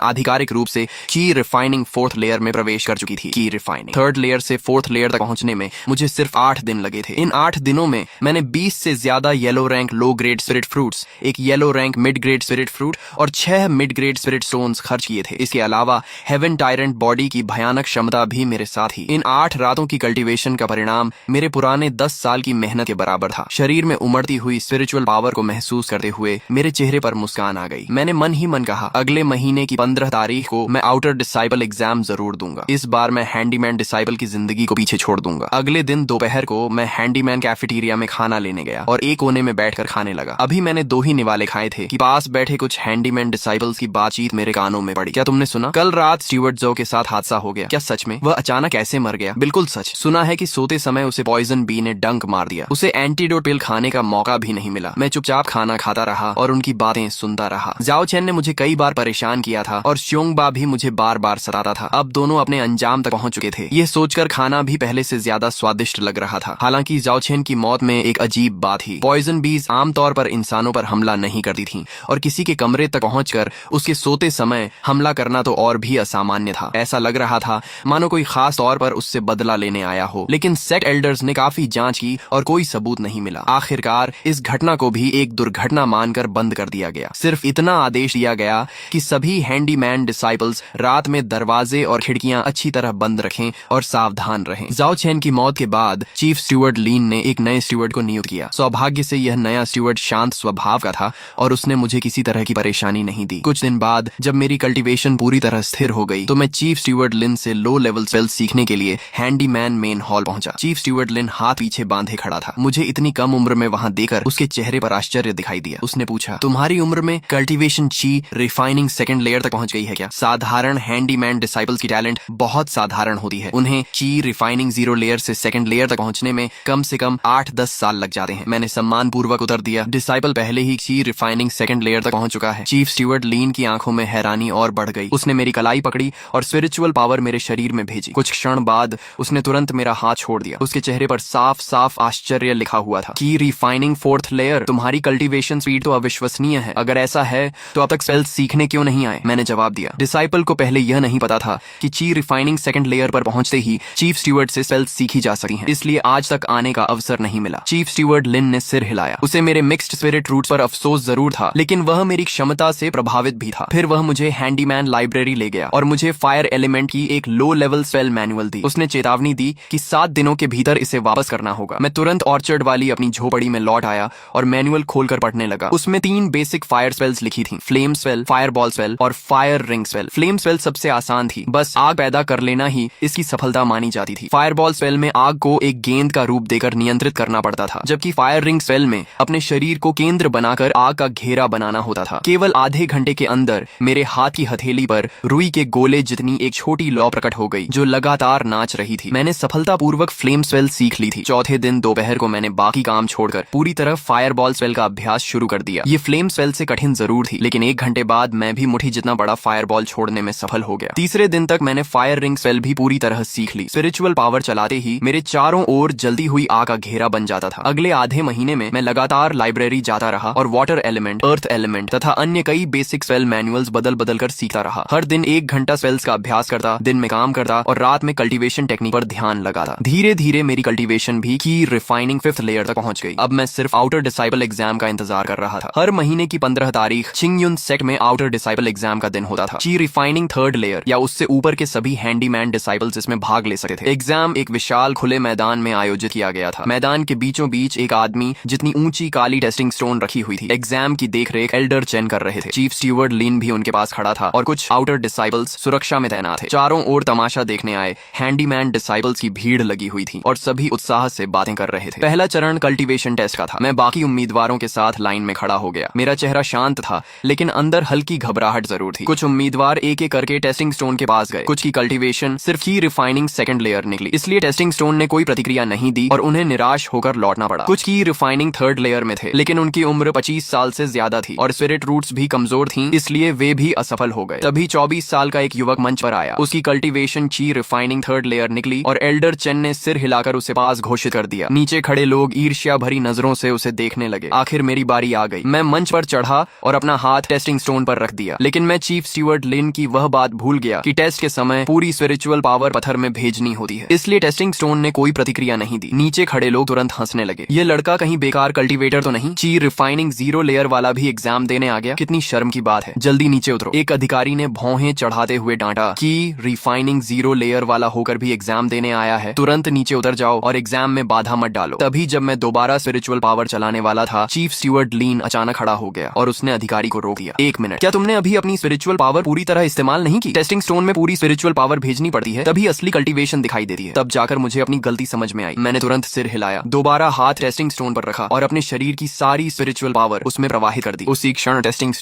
आधिकारिक रूप से की रिफाइनिंग 4th लेयर में प्रवेश कर चुकी थी। की रिफाइनिंग 3rd लेयर से 4th लेयर तक पहुंचने में मुझे सिर्फ 8 दिन लगे थे। इन 8 दिनों में मैंने 20 से ज्यादा yellow rank low grade spirit fruits, एक yellow rank mid grade spirit fruit और 6 मिड ग्रेड स्पिरिट स्टोन्स खर्च किए थे। इसके अलावा हेवन टायरेंट बॉडी की भयानक क्षमता भी मेरे साथ ही। इन 8 रातों की कल्टीवेशन का परिणाम मेरे पुराने 10 साल की मेहनत के बराबर था। शरीर में उमड़ती हुई स्पिरिचुअल पावर को महसूस करते हुए मेरे चेहरे पर मुस्कान आ गई। मैंने मन ही मन कहा, अगले महीने की 15 तारीख को मैं आउटर डिसाइबल एग्जाम जरूर दूंगा। इस बार मैं हैंडीमैन डिसाइबल की जिंदगी को पीछे छोड़ दूंगा। अगले दिन दोपहर को मैं हैंडीमैन कैफेटेरिया में खाना लेने गया और एक कोने में बैठकर खाने लगा। अभी मैंने 2 ही निवाले खाए थे कि पास बैठे कुछ हैंडीमैन डिसाइबल्स की बातचीत मेरे कानों में पड़ी। क्या तुमने सुना? कल रात स्टीवर्ट जो के साथ हादसा हो गया। क्या सच में? वह अचानक कैसे मर गया? बिल्कुल सच। सुना है कि सोते समय उसे पॉइजन बी ने डंक मार दिया। उसे एंटीडोट पिल खाने का मौका भी नहीं मिला। मैं चुपचाप खाना खाता रहा और उनकी बातें सुनता रहा। जाओ चेन ने मुझे कई बार परेशान किया था और श्योंगबा भी मुझे बार बार सताता था। अब दोनों अपने अंजाम तक पहुंच चुके थे। यह सोचकर खाना भी पहले से ज्यादा स्वादिष्ट लग रहा था। हालांकि जाओ चेन की मौत में एक अजीब बात थी। पॉइजन बीज आमतौर पर इंसानों पर हमला नहीं करती थीं और किसी के कमरे तक पहुंचकर उसके सोते समय हमला करना तो और भी असामान्य था। ऐसा लग रहा था मानो कोई खास तौर पर उससे बदला लेने आया हो। लेकिन सेक्ट एल्डर्स ने काफी जांच की और कोई सबूत नहीं मिला। आखिरकार इस घटना को भी एक दुर्घटना मानकर बंद कर दिया गया। सिर्फ इतना आदेश दिया गया कि सभी हैंडीमैन डिसाइपल्स रात में दरवाजे और खिड़कियां अच्छी तरह बंद रखें और सावधान रहें। जाओ चेन की मौत के बाद चीफ स्टीवर्ड लीन ने एक नए स्टीवर्ड को नियुक्त किया। सौभाग्य से यह नया स्टीवर्ड शांत स्वभाव का था और उसने मुझे किसी तरह की परेशानी नहीं दी। कुछ दिन बाद जब मेरी कल्टीवेशन पूरी तरह स्थिर हो गई तो मैं चीफ स्टीवर्ड लिन से लो लेवल स्पेल्स सीखने के लिए हैंडीमैन मेन हॉल पहुंचा। चीफ स्टीवर्ड लिन हाथ पीछे बांधे खड़ा था। मुझे इतनी कम उम्र में वहां देखकर उसके चेहरे पर आश्चर्य दिखाई दिया। उसने पूछा, तुम्हारी उम्र में कल्टीवेशन ची रिफाइनिंग 2nd लेयर तक पहुंच गई है क्या? साधारण हैंडीमैन डिसाइपल्स की टैलेंट बहुत साधारण होती है। उन्हें ची रिफाइनिंग 0 लेयर से 2nd लेयर तक पहुंचने में कम से कम 8-10 साल लग जाते हैं। मैंने सम्मान पूर्वक उत्तर दिया, डिसाइपल पहले ही ची रिफाइनिंग 2nd लेयर तक पहुंच चुका है। चीफ स्टीवर्ड लीन की आंखों में हैरानी और बढ़ गई। उसने मेरी कलाई पकड़ी और स्पिरिचुअल पावर मेरे शरीर में भेजी। कुछ क्षण बाद उसने तुरंत मेरा हाथ छोड़ दिया। उसके चेहरे पर साफ साफ आश्चर्य लिखा हुआ था। की रिफाइनिंग 4th लेयर, तुम्हारी कल्टीवेशन स्पीड तो अविश्वसनीय है। अगर ऐसा है तो अब तक स्पेल्स सीखने क्यों नहीं आए? मैंने जवाब दिया, डिसाइपल को पहले यह नहीं पता था कि ची रिफाइनिंग 2nd लेयर पर पहुंचते ही चीफ स्टीवर्ड से स्पेल्स सीखी जा सकती हैं, इसलिए आज तक आने का अवसर नहीं मिला। चीफ स्टीवर्ड लिन ने सिर हिलाया। उसे मेरे मिक्स्ड स्पिरिट रूट्स पर अफसोस जरूर था, लेकिन वह मेरी क्षमता से प्रभावित भी था। फिर वह मुझे हैंडीमैन लाइब्रेरी ले गया और मुझे फायर एलिमेंट की एक लो लेवल स्पेल मैनुअल दी। उसने चेतावनी दी कि 7 दिनों के भीतर इसे वापस करना होगा। मैं तुरंत ऑर्चर्ड वाली अपनी झोपड़ी में लौट आया और मैनुअल खोलकर पढ़ने लगा। उसमें 3 बेसिक फायर स्पेल्स लिखी थी, फ्लेम स्पेल, फायरबॉल स्पेल और fire ring spell. Flame spell सबसे आसान थी, बस आग पैदा कर लेना ही इसकी सफलता मानी जाती थी। फायरबॉल स्पेल में आग को एक गेंद का रूप देकर नियंत्रित करना पड़ता था, जबकि फायर रिंग स्पेल में अपने शरीर को केंद्र बनाकर आग का घेरा बनाना होता था। केवल आधे घंटे के अंदर मेरे हाथ की हथेली पर रुई के गोले जितनी एक छोटी लौ प्रकट हो गई, जो लगातार नाच रही थी। मैंने सफलतापूर्वक फ्लेम स्पेल सीख ली थी। चौथे दिन दोपहर को मैंने बाकी काम छोड़कर पूरी तरह फायरबॉल स्पेल का अभ्यास शुरू कर दिया। ये फ्लेम स्पेल से कठिन जरूर थी, लेकिन 1 घंटे बाद मैं भी मुट्ठी जितना बड़ा फायरबॉल छोड़ने में सफल हो गया। तीसरे दिन तक मैंने फायर रिंग स्पेल भी पूरी तरह सीख ली। स्पिरिचुअल पावर चलाते ही मेरे चारों ओर जल्दी हुई आग का घेरा बन जाता था। अगले आधे महीने में मैं लगातार लाइब्रेरी जाता रहा और वाटर एलिमेंट, अर्थ एलिमेंट तथा अन्य कई बेसिक स्पेल मैनुअल्स बदल बदल कर सीखता रहा। हर दिन 1 घंटा स्पेल्स का अभ्यास करता, दिन में काम करता और रात में कल्टीवेशन टेक्निक पर ध्यान लगाता। धीरे धीरे मेरी कल्टीवेशन भी की रिफाइनिंग 5th लेयर तक पहुंच गई। अब मैं सिर्फ आउटर डिसाइबल एग्जाम का इंतजार कर रहा था। हर महीने की 15 तारीख चिंगयुन सेक्ट में आउटर डिसाइबल एग्जाम का दिन होता था। ची रिफाइनिंग 3rd लेयर या उससे ऊपर के सभी हैंडीमैन डिसाइबल्स इसमें भाग ले सकते थे। एग्जाम एक विशाल खुले मैदान में आयोजित किया गया था। मैदान के बीचों बीच एक आदमी जितनी ऊंची काली टेस्टिंग स्टोन रखी हुई थी। एग्जाम की देखरेख एल्डर चेन कर रहे थे। चीफ स्टीवर्ड लिन भी उनके पास खड़ा था और कुछ आउटर डिसाइबल्स सुरक्षा में तैनात थे। चारों ओर तमाशा देखने आए हैंडीमैन डिसाइबल्स की भीड़ लगी हुई थी और सभी उत्साह से बातें कर रहे थे। पहला चरण कल्टीवेशन टेस्ट का था। मैं बाकी उम्मीदवारों के साथ लाइन में खड़ा हो गया। मेरा चेहरा शांत था, लेकिन अंदर हल्की घबराहट जरूर थी। कुछ उम्मीदवार एक एक करके टेस्टिंग स्टोन के पास गए। कुछ की कल्टीवेशन सिर्फ की रिफाइनिंग 2nd लेयर निकली, इसलिए टेस्टिंग स्टोन ने कोई प्रतिक्रिया नहीं दी और उन्हें निराश होकर लौटना पड़ा। कुछ की रिफाइनिंग 3rd लेयर में थे, लेकिन उनकी उम्र 25 साल से ज्यादा थी और स्पिरिट रूट्स भी कमजोर थीं, इसलिए वे भी असफल हो गए। तभी 24 साल का एक युवक मंच पर आया। उसकी कल्टीवेशन ची रिफाइनिंग 3rd लेयर निकली और एल्डर चेन ने सिर हिलाकर उसे पास घोषित कर दिया। नीचे खड़े लोग ईर्ष्या भरी नजरों से उसे देखने लगे। आखिर मेरी मेरी बारी आ गई। मैं मंच पर चढ़ा और अपना हाथ टेस्टिंग स्टोन पर रख दिया, लेकिन मैं चीफ स्टीवर्ड लिन की वह बात भूल गया कि टेस्ट के समय पूरी स्पिरिचुअल पावर पत्थर में भेजनी होती है, इसलिए टेस्टिंग स्टोन ने कोई प्रतिक्रिया नहीं दी। नीचे खड़े लोग तुरंत हंसने लगे। ये लड़का कहीं बेकार कल्टीवेटर तो नहीं, ची रिफाइनिंग 0 लेयर वाला भी एग्जाम देने आ गया? कितनी शर्म की बात है, जल्दी नीचे उतरो। एक अधिकारी ने भौहें चढ़ाते हुए डांटा कि रिफाइनिंग 0 लेयर वाला होकर भी एग्जाम देने आया है, तुरंत नीचे उतर जाओ और एग्जाम में बाधा मत डालो। तभी जब मैं दोबारा स्पिरिचुअल पावर चलाने वाला था, चीफ स्टीवर्ड लीन अचानक खड़ा हो गया और उसने अधिकारी को रोक दिया। 1 मिनट, क्या तुमने अभी अपनी स्पिरिचुअल पावर पूरी तरह इस्तेमाल नहीं की? टेस्टिंग स्टोन में पूरी स्पिरिचुअल पावर भेजनी पड़ती है, तभी असली कल्टीवेशन दिखाई देती है। तब जाकर मुझे अपनी गलती समझ में आई। मैंने तुरंत सिर हिलाया, दोबारा हाथ टेस्टिंग स्टोन पर रखा और अपने शरीर की सारी स्पिरिचुअल पावर उसमें प्रवाहित कर दी। उसी क्षण टेस्टिंग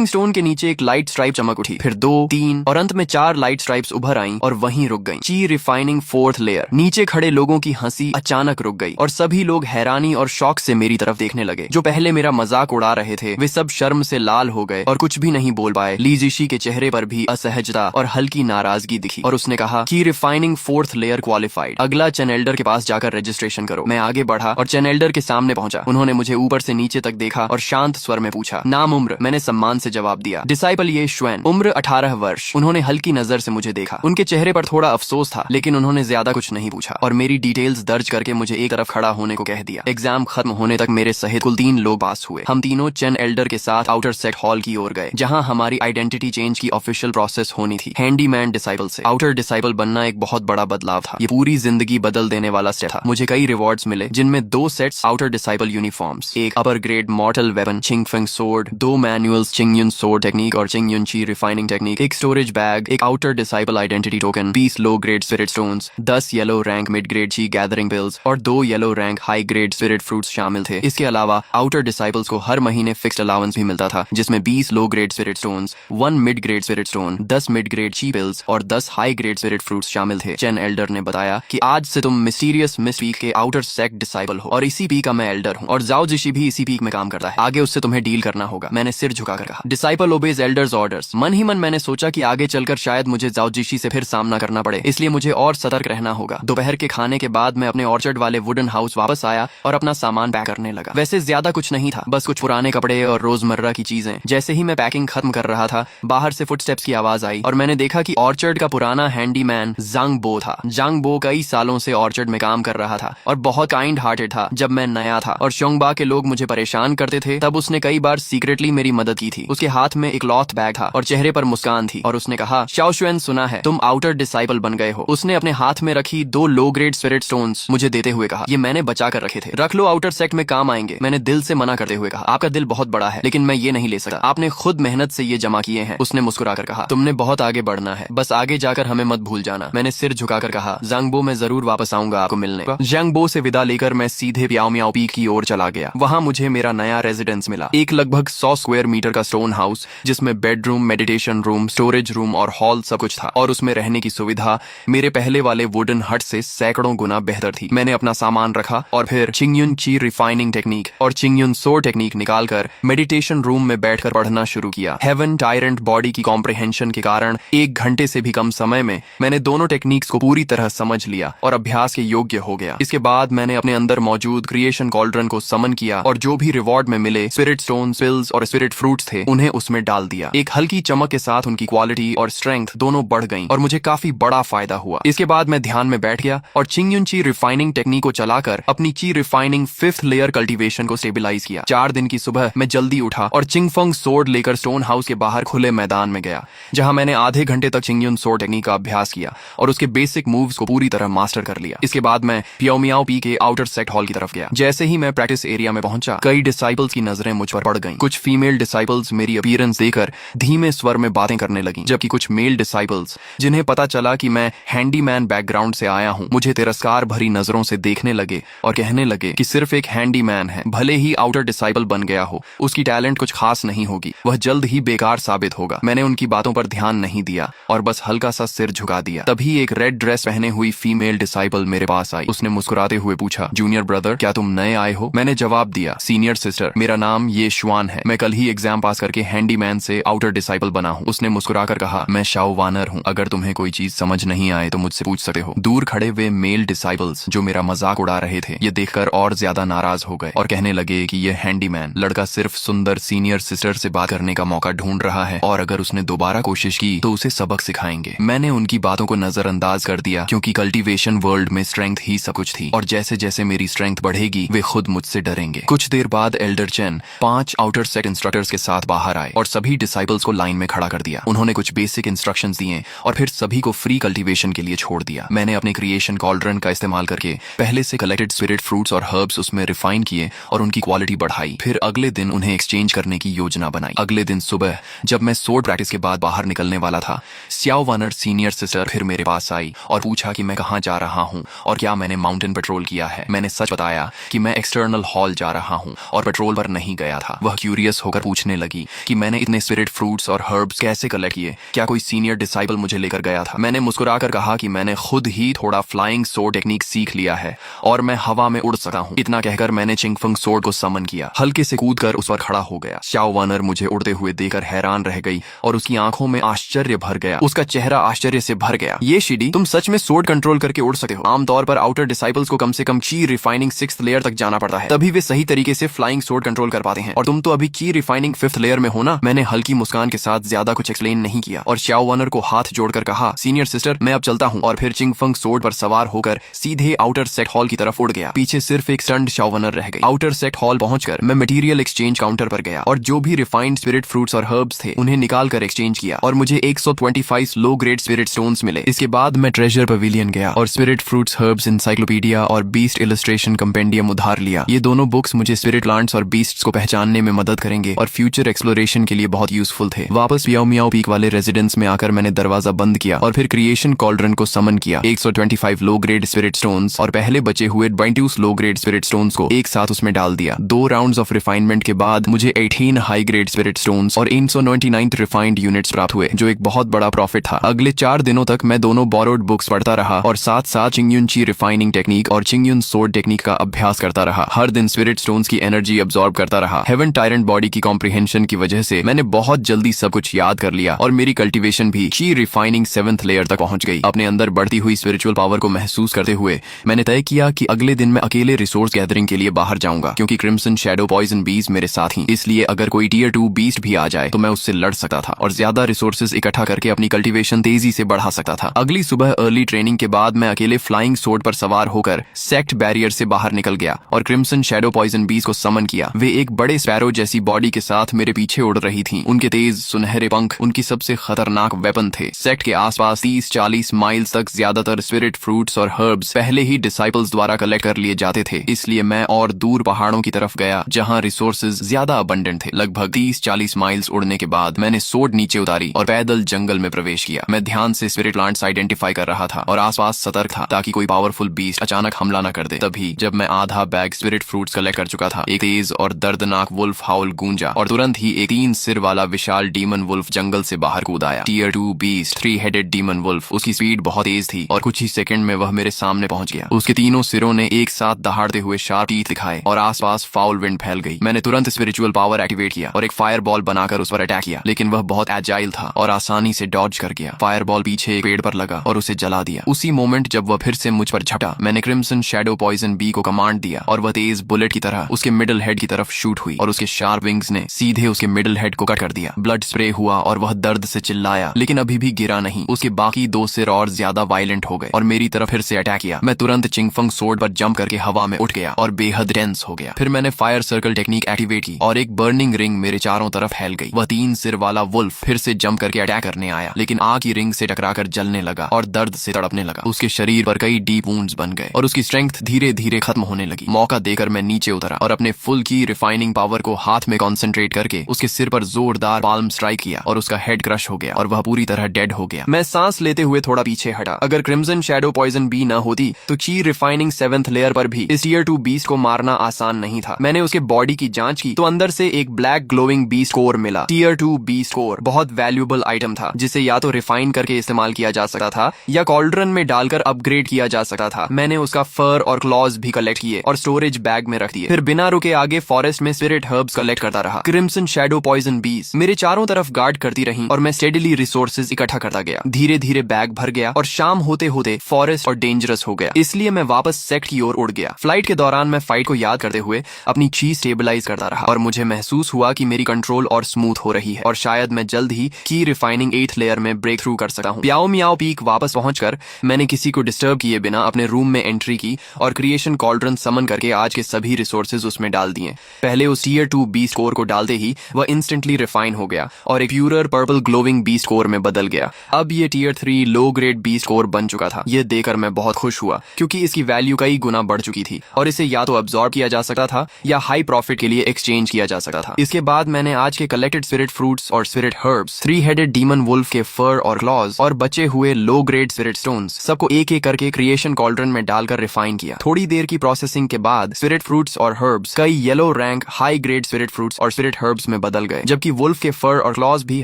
स्टोन के नीचे एक लाइट स्ट्राइप चमक उठी, फिर 2, 3 और अंत में 4 लाइट स्ट्राइप्स उभर आईं और वहीं रुक गईं। ची रिफाइनिंग 4th लेयर। नीचे खड़े लोगों की हंसी अचानक रुक गई और सभी लोग हैरानी और शौक से मेरी तरफ देखने लगे। जो पहले मेरा मजाक उड़ा रहे थे, वे सब शर्म से लाल हो गए और कुछ भी नहीं बोल पाए। ली जिशी के चेहरे पर भी असहजता और हल्की नाराजगी दिखी और उसने कहा कि रिफाइनिंग 4th लेयर क्वालिफाइड, अगला चैनेल्डर के पास जाकर रजिस्ट्रेशन करो। मैं आगे बढ़ा और चैनेल्डर के सामने पहुंचा। उन्होंने मुझे ऊपर से नीचे तक देखा और शांत स्वर में पूछा, नाम उम्र? मैंने सम्मान से जवाब दिया, डिसाइपल ये श्वेन, उम्र 18 वर्ष। उन्होंने हल्की नजर से मुझे देखा। उनके चेहरे पर थोड़ा अफसोस था, लेकिन उन्होंने ज्यादा कुछ नहीं पूछा और मेरी डिटेल्स दर्ज करके मुझे एक तरफ खड़ा होने को कह दिया। एग्जाम खत्म होने तक मेरे सहित कुल 3 लोग पास हुए। हम तीनों चैन एल्डर के साथ आउटर सेट हॉल की ओर गए, जहां हमारी आइडेंटिटी चेंज की ऑफिशियल प्रोसेस होनी थी। हैंडीमैन डिसाइपल से आउटर डिसाइपल बनना एक बहुत बड़ा बदलाव था। ये पूरी जिंदगी बदल देने वाला स्टेप था। मुझे कई रिवॉर्ड्स मिले, जिनमें 2 सेट्स आउटर डिसाइपल यूनिफॉर्म्स, एक upper grade mortal weapon Qingfeng sword, 2 manuals Qingyun sword technique और चिंगयुन ची रिफाइनिंग टेक्निक, एक स्टोरेज बैग, एक outer disciple identity token, 20 low grade spirit stones, 10 yellow rank mid grade qi gathering pills और 2 yellow rank high grade spirit fruits शामिल थे। इसके अलावा outer disciples को हर महीने फिक्स्ड अलाउंस भी मिलता था, जिसमें 20 low grade spirit stones, 1 mid grade spirit stone, 10 mid grade ची पिल्स और 10 हाई ग्रेड स्पिरिट फ्रूट्स शामिल थे। चैन एल्डर ने बताया कि आज से तुम मिस्टीरियस मिस पीक के आउटर सेक्ट डिसाइपल हो और इसी पीक का मैं एल्डर हूँ और जाओ जिशी भी इसी पीक में काम करता है। आगे उससे तुम्हें डील करना होगा। मैंने सिर झुकाकर कहा, डिसाइपल ओबेज एल्डर्स ऑर्डर्स। मन ही मन मैंने सोचा कि आगे चलकर शायद मुझे जाओ जिशी से फिर सामना करना पड़े, इसलिए मुझे और सतर्क रहना होगा। दोपहर के खाने के बाद मैं अपने ऑर्चर्ड वाले वुडन हाउस वापस आया और अपना सामान पैक करने लगा। वैसे ज्यादा कुछ नहीं था, बस कुछ पुराने कपड़े और रोजमर्रा की चीजें। जैसे ही मैं पैकिंग खत्म कर रहा था, बाहर से फुटस्टेप्स की आवाज आई और मैंने देखा कि ऑर्चर्ड का पुराना हैंडीमैन जांग बो था। जांग बो कई सालों से ऑर्चर्ड में काम कर रहा था और बहुत काइंड हार्टेड था। जब मैं नया था और शोंगबा के लोग मुझे परेशान करते थे, तब उसने कई बार सीक्रेटली मेरी मदद की थी। उसके हाथ में एक क्लॉथ बैग था और चेहरे पर मुस्कान थी और उसने कहा, शाओशुएन, सुना है तुम आउटर डिसाइपल बन गए हो। उसने अपने हाथ में रखी 2 लो ग्रेड स्पिरिट स्टोन्स मुझे देते हुए कहा, ये मैंने बचा कर रखे थे, रख लो, आउटर सेक्ट में काम आएंगे। मैंने दिल से मना करते हुए कहा, आपका दिल बहुत बड़ा है, लेकिन मैं ये नहीं ले सकता, आपने खुद मेहनत से ये जमा किए हैं। उसने मुस्कुराकर कहा, तुमने बहुत आगे बढ़ना है, बस आगे जाकर हमें मत भूल जाना। मैंने सिर झुकाकर कहा, जांगबो, मैं जरूर वापस आऊंगा आपको मिलने। जांगबो से विदा लेकर मैं सीधे प्याओ मियाओ पीक की ओर चला गया। वहां मुझे मेरा नया रेजिडेंस मिला, एक लगभग 100 स्क्वायर मीटर का स्टोन हाउस, जिसमें bedroom, meditation room, storage room और हॉल सब कुछ था और उसमें रहने की सुविधा मेरे पहले वाले वुडन हट से सैकड़ों गुना बेहतर थी। मैंने अपना सामान रखा और फिर चिंगयुन ची रिफाइनिंग टेक्निक और चिंगयुन सोर टेक्निक निकालकर मेडिटेशन रूम में बैठकर पढ़ना शुरू किया। हेवन टायरेंट बॉडी की कॉम्प्रिहेंशन के कारण 1 घंटे से भी कम समय में मैंने दोनों टेक्निक्स को पूरी तरह समझ लिया और अभ्यास के योग्य हो गया। इसके बाद मैंने अपने अंदर मौजूद क्रिएशन कॉल्ड्रन को समन किया और जो भी रिवॉर्ड में मिले स्पिरिट स्टोन, पिल्स और स्पिरिट फ्रूट्स थे, उन्हें उसमें डाल दिया। एक हल्की चमक के साथ उनकी क्वालिटी और स्ट्रेंथ दोनों बढ़ गईं और मुझे काफी बड़ा फायदा हुआ। इसके बाद मैं ध्यान में बैठ गया और चिंगयुन ची रिफाइनिंग टेक्निक को चलाकर अपनी ची रिफाइनिंग 5th लेयर कल्टीवेशन को स्टेबलाइज किया। 4 दिन की सुबह मैं जल्दी उठा और चिंगफंग सोर्ड लेकर स्टोन हाउस के बाहर खुले मैदान में गया, जहां मैंने आधे घंटे तक चिंगयुन सोर्ड टेक्निक का अभ्यास किया और उसके बेसिक मूव्स को पूरी तरह मास्टर कर लिया। इसके बाद मैं पियाओ मियाओ पी के आउटर सेक्ट हॉल की तरफ गया। जैसे ही मैं प्रैक्टिस एरिया में पहुंचा, कई डिसाइपल्स की नजरें मुझ पर पड़ गईं। कुछ फीमेल डिसाइपल्स मेरी अपीयरेंस देकर धीमे स्वर में बातें करने लगीं, जबकि कुछ मेल डिसाइपल्स, जिन्हें पता चला कि मैं हैंडीमैन बैकग्राउंड से आया हूं, मुझे तिरस्कार भरी नजरों से देखने लगे और कहने लगे कि सिर्फ एक हैंडीमैन है, भले ही आउटर डिसाइपल बन गया हो, उसकी टैलेंट कुछ खास नहीं होगी, वह जल्द ही बेकार साबित होगा। मैंने उनकी बातों पर ध्यान नहीं दिया और बस हल्का सा सिर झुका दिया। तभी एक रेड ड्रेस पहने हुई फीमेल डिसाइपल मेरे पास आई। उसने मुस्कुराते हुए पूछा, जूनियर ब्रदर, क्या तुम नए आए हो? मैंने जवाब दिया, सीनियर सिस्टर, मेरा नाम ये श्वान है, मैं कल ही एग्जाम पास करके हैंडीमैन से आउटर डिसाइपल बना हूँ। उसने मुस्कुराकर कहा, मैं शाओ वानर हूँ, अगर तुम्हें कोई चीज समझ नहीं आए तो मुझसे पूछ सकते हो। दूर खड़े वे मेल डिसाइपल्स जो मेरा मजाक उड़ा रहे थे, ये देखकर और ज्यादा नाराज हो गए और कहने लगे कि ये हैंडीमैन लड़का सिर्फ सुंदर सीनियर सिस्टर से बात करने का मौका ढूंढ रहा है और अगर उसने दोबारा कोशिश की तो उसे सबक सिखाएंगे। मैंने उनकी बातों को नजरअंदाज कर दिया क्योंकि कल्टीवेशन वर्ल्ड में स्ट्रेंथ ही सब कुछ थी और जैसे जैसे मेरी स्ट्रेंथ बढ़ेगी वे खुद मुझसे डरेंगे। कुछ देर बाद Elder chain 5 outer set instructors के साथ बाहर आए और सभी डिसाइपल्स को लाइन में खड़ा कर दिया। उन्होंने कुछ बेसिक इंस्ट्रक्शंस दिए और फिर सभी को फ्री कल्टीवेशन के लिए छोड़ दिया। मैंने अपने क्रिएशन कॉल्ड्रन का इस्तेमाल करके पहले से कलेक्टेड स्पिरिट फ्रूट्स और हर्ब्स उसमें रिफाइन किए और उनकी क्वालिटी बढ़ाई। फिर अगले दिन उन्हें एक्सचेंज करने की योजना बनाई। अगले दिन सुबह जब मैं सोर्ड प्रैक्टिस के बाद बाहर निकलने वाला था, स्याओ वानर सीनियर सिस्टर फिर मेरे पास आई और पूछा कि मैं कहाँ जा रहा हूँ और क्या मैंने माउंटेन पेट्रोल किया है। मैंने सच बताया कि मैं एक्सटर्नल हॉल जा रहा हूँ और पेट्रोल पर नहीं गया था। वह क्यूरियस होकर पूछने लगी कि मैंने इतने स्पिरिट फ्रूट्स और हर्ब्स कैसे कलेक्ट किए, क्या कोई सीनियर डिसाइपल मुझे लेकर गया था। मैंने मुस्कुराकर कहा कि मैंने खुद ही थोड़ा फ्लाइंग सोर्ड टेक्निक सीख लिया है और मैं हवा में उड़ सकता हूँ। इतना कहकर मैंने चिंगफंग सोर्ड को समन किया, हल्के से कूदकर उस पर खड़ा हो गया। स्याओ वानर मुझे उड़ते हुए देखकर हैरान रह गई और उसकी आंखों में आश्चर्य भर गया। उसका चेहरा आश्चर्य से भर गया। ये शिडी, तुम सच में सोर्ड कंट्रोल करके उड़ सकते हो? आमतौर पर आउटर डिसाइपल्स को कम से कम की रिफाइनिंग 6th लेयर तक जाना पड़ता है, तभी वे सही तरीके से फ्लाइंग सोर्ड कंट्रोल कर पाते हैं और तुम तो अभी की रिफाइनिंग 5th लेयर में हो ना। मैंने हल्की मुस्कान के साथ ज्यादा कुछ एक्सप्लेन नहीं किया और स्याओ वानर को हाथ जोड़कर कहा, सीनियर सिस्टर मैं अब चलता हूँ, और फिर चिंगफंग सोर्ड पर सवार होकर सीधे आउटर सेट हॉल की तरफ उड़ गया। पीछे सिर्फ एक स्टंड स्याओ वानर रह गई। आउटर सेट हॉल पहुंचकर मैं मटेरियल एक्सचेंज काउंटर पर गया और जो भी रिफाइंड स्पिरिट फ्रूट्स और हर्ब्स थे उन्हें निकाल कर एक्सचेंज किया और मुझे 125 लो ग्रेड स्पिरिट स्टोन्स मिले। इसके बाद मैं ट्रेजर पवेलियन गया और स्पिरिट फ्रूट्स हर्ब्स इंसाइक्लोपीडिया और बीस्ट इलस्ट्रेशन कंपेंडियम उधार लिया। ये दोनों बुक्स मुझे स्पिरिट प्लांट्स और बीस्ट्स को पहचानने में मदद करेंगे और फ्यूचर एक्सप्लोरेशन के लिए बहुत यूजफुल थे। वापस मियाओ मियाओ पीक वाले रेजिडेंस में आकर मैंने दरवाजा बंद किया और फिर क्रिएशन कॉल्ड्रन को समन किया। 125 लो ग्रेड स्पिरिट स्टोन्स और पहले बचे हुए 22 लो ग्रेड स्पिरिट स्टोन्स को एक साथ उसमें डाल दिया। 2 राउंड्स ऑफ रिफाइनमेंट के बाद मुझे 18 हाई ग्रेड स्पिरिट स्टोन्स और 199 रिफाइंड यूनिट्स प्राप्त हुए, जो एक बहुत बड़ा प्रॉफिट था। अगले 4 दिनों तक मैं दोनों बोरोड बुक्स पढ़ता रहा और साथ साथ चिंगयुन ची रिफाइनिंग टेक्निक और चिंगयुन सोर्ड टेक्निक का अभ्यास करता रहा। हर दिन स्पिरिट स्टोन्स की एनर्जी अब्सॉर्ब करता रहा। हेवन टायरेंट बॉडी की कॉम्प्रिहेंशन की वजह से मैंने बहुत जल्दी सब कुछ याद कर लिया और मेरी कल्टीवेशन भी ची रिफाइनिंग 7th लेयर तक पहुंच गई। अपने अंदर बढ़ती हुई स्पिरिचुअल पावर को महसूस करते हुए मैंने तय किया कि अगले दिन मैं अकेले रिसोर्स गैदरिंग के लिए बाहर जाऊंगा, क्योंकि क्रिम्सन शैडो पॉइजन बीज मेरे साथ ही। इसलिए अगर कोई टियर 2 बीस्ट भी आ जाए तो मैं उससे लड़ सकता था और ज्यादा रिसोर्सेज इकट्ठा करके अपनी कल्टीवेशन तेजी से बढ़ा सकता था। अगली सुबह अर्ली ट्रेनिंग के बाद मैं अकेले फ्लाइंग सोर्ड पर सवार होकर सेक्ट बैरियर से बाहर निकल गया और क्रिम्सन शैडो पॉइजन बीज को समन किया। वे एक बड़े स्पैरो जैसी बॉडी के साथ मेरे पीछे उड़ रही थीं। उनके तेज सुनहरे पंख उनकी सबसे खतरनाक वेपन थे। सेक्ट के आसपास 30-40 माइल्स तक ज्यादातर स्पिरिट फ्रूट्स और हर्ब्स पहले ही डिसाइपल्स द्वारा कलेक्ट कर लिए जाते थे, इसलिए मैं और दूर पहाड़ों की तरफ गया जहां रिसोर्सेज ज्यादा अबंडेंट थे। लगभग 30-40 माइल्स उड़ने के बाद मैंने सोर्ड नीचे उतारी और पैदल जंगल में प्रवेश किया। मैं ध्यान से स्पिरिट प्लांट्स आइडेंटिफाई कर रहा था और आसपास सतर्क था ताकि कोई पावरफुल बीस्ट अचानक हमला न कर दे। तभी जब मैं आधा बैग स्पिरिट फ्रूट्स कलेक्ट कर चुका था, एक तेज और दर्दनाक वुल्फ हाउल गूंजा और तुरंत ही एक 3 सिर वाला विशाल डीमन वुल्फ जंगल से बाहर कूद आया। Tier 2 beast 3 headed demon wolf. उसकी स्पीड बहुत तेज थी और कुछ ही सेकंड में वह मेरे सामने पहुंच गया। उसके तीनों सिरों ने एक साथ दहाड़ते हुए शार्प टीथ दिखाए और आसपास फाउल विंड फैल गई। मैंने तुरंत स्पिरिचुअल पावर एक्टिवेट किया और एक फायर बॉल बनाकर उस पर अटैक किया, लेकिन वह बहुत एजाइल था और आसानी से डॉज कर गया। फायर बॉल पीछे एक पेड़ पर लगा और उसे जला दिया। उसी मोमेंट जब वह फिर से मुझ पर झपटा, मैंने क्रिम्सन शैडो पॉइजन बी को कमांड दिया और वह तेज बुलेट की तरह उसके मिडिल हेड की तरफ शूट हुई और उसके शार्प विंग्स ने सीधे उसके मिडिल हेड को कट कर दिया। ब्लड स्प्रे हुआ और वह दर्द से चिल्लाया, लेकिन अभी भी गिरा नहीं। उसके बाकी 2 सिर और ज्यादा वायलेंट हो गए और मेरी तरफ फिर से अटैक किया। मैं तुरंत चिंगफंग सोर्ड पर जंप करके हवा में उठ गया और बेहद टेंस हो गया। फिर मैंने फायर सर्कल टेक्निक एक्टिवेट की और एक बर्निंग रिंग मेरे चारों तरफ फैल गई। वह 3 सिर वाला वुल्फ फिर से जंप करके अटैक करने आया, लेकिन आग की रिंग से टकराकर जलने लगा और दर्द से तड़पने लगा। उसके शरीर पर कई डीप वुंड्स बन गए और उसकी स्ट्रेंथ धीरे धीरे खत्म होने लगी। मौका देकर मैं नीचे उतरा और अपने फुल की रिफाइनिंग पावर को हाथ में कॉन्सेंट्रेट करके उसके सिर पर जोरदार पाल्म स्ट्राइक किया और उसका हेड क्रश हो गया और वह पूरी तरह डेड हो गया। मैं सांस लेते हुए थोड़ा पीछे हटा। अगर क्रिम्सन शैडो पॉइजन बी न होती तो ची रिफाइनिंग 7th लेयर पर भी इस टियर 2 बीस्ट को मारना आसान नहीं था। मैंने उसके बॉडी की जांच की तो अंदर से एक ब्लैक ग्लोइंग बीस्ट कोर मिला। टियर 2 बीस्ट कोर बहुत वैल्यूएबल आइटम था, जिसे या तो रिफाइन करके इस्तेमाल किया जा सकता था या कॉल्ड्रन में डालकर अपग्रेड किया जा सकता था। मैंने उसका फर और क्लॉज भी कलेक्ट किए और स्टोरेज बैग में रख दिए। फिर बिना रुके आगे फॉरेस्ट में स्पिरिट हर्ब्स कलेक्ट करता रहा। क्रिम्सन शैडो पॉइजन बीज मेरे चारों तरफ गार्ड करती रही और मैं स्टेडीली रिसोर्सेज इकट्ठा करता गया। धीरे धीरे बैग भर गया और शाम होते होते फॉरेस्ट और डेंजरस हो गया, इसलिए मैं वापस सेक्ट की ओर उड़ गया। फ्लाइट के दौरान मैं फाइट को याद करते हुए अपनी चीज स्टेबलाइज करता रहा और मुझे महसूस हुआ कि मेरी कंट्रोल और स्मूथ हो रही है और शायद मैं जल्द ही की रिफाइनिंग 8th लेयर में ब्रेक थ्रू कर सकता हूँ। प्याओ मियाओ पीक वापस पहुंचकर मैंने किसी को डिस्टर्ब किए बिना अपने रूम में एंट्री की और क्रिएशन कॉल्ड्रन समन करके आज के सभी रिसोर्सेज उसमें डाल दिए। पहले उस टीयर 2 बीस्ट कोर को डालते ही वह इंस्टेंटली रिफाइन हो गया और एक purer purple glowing beast core में बदल गया। अब ये tier 3 low grade beast core बन चुका था। ये देखकर मैं बहुत खुश हुआ क्योंकि इसकी वैल्यू कई गुना बढ़ चुकी थी और इसे या तो अब्सॉर्ब किया जा सकता था या हाई प्रॉफिट के लिए एक्सचेंज किया जा सकता था। इसके बाद मैंने आज के कलेक्टेड स्पिरिट फ्रूट्स और स्पिरिट हर्ब्स, 3-हेडेड डीमन वुल्फ के फर और क्लॉज और बचे हुए लो ग्रेड स्पिरिट स्टोन्स सबको एक एक करके क्रिएशन कॉल्ड्रन में डालकर रिफाइन किया। थोड़ी देर की प्रोसेसिंग के बाद स्पिरिट फ्रूट्स और हर्ब्स कई yellow rank high grade spirit fruits और स्पिरिट हर्ब्स में बदल गए, जबकि वुल्फ के फर और क्लॉज भी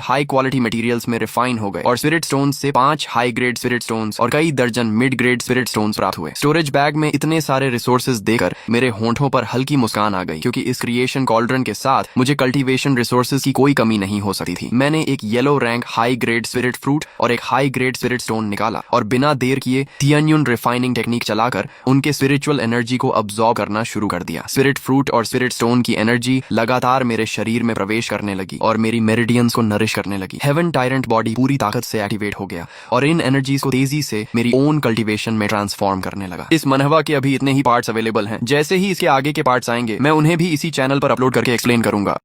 हाई क्वालिटी मटेरियल्स में रिफाइन हो गए और स्पिरिट स्टोन्स से 5 हाई ग्रेड स्पिरिट स्टोन्स और कई दर्जन मिड ग्रेड स्पिरिट स्टोन्स प्राप्त हुए। स्टोरेज बैग में इतने सारे रिसोर्सेज देकर मेरे होंठों पर हल्की मुस्कान आ गई क्योंकि इस क्रिएशन कॉल्ड्रन के साथ मुझे कल्टीवेशन रिसोर्सेज की कोई कमी नहीं हो सकती थी। मैंने एक yellow rank high grade spirit fruit और एक हाई ग्रेड स्पिरिट स्टोन निकाला और बिना देर किए थियन्यून रिफाइनिंग टेक्निक चलाकर उनके स्पिरिचुअल एनर्जी को अब्सॉर्ब करना शुरू कर दिया। स्पिरिट फ्रूट और स्पिरिट स्टोन की एनर्जी लगातार मेरे शरीर में प्रवेश करने लगी और मेरी मेरिडियंस को नरिश करने लगी। हेवन टायरेंट बॉडी पूरी ताकत से एक्टिवेट हो गया और इन एनर्जीज को तेजी से मेरी ओन कल्टीवेशन में ट्रांसफॉर्म करने लगा। इस मनहवा के अभी इतने ही पार्ट्स अवेलेबल हैं। जैसे ही इसके आगे के पार्ट्स आएंगे मैं उन्हें भी इसी चैनल पर अपलोड करके एक्सप्लेन करूंगा।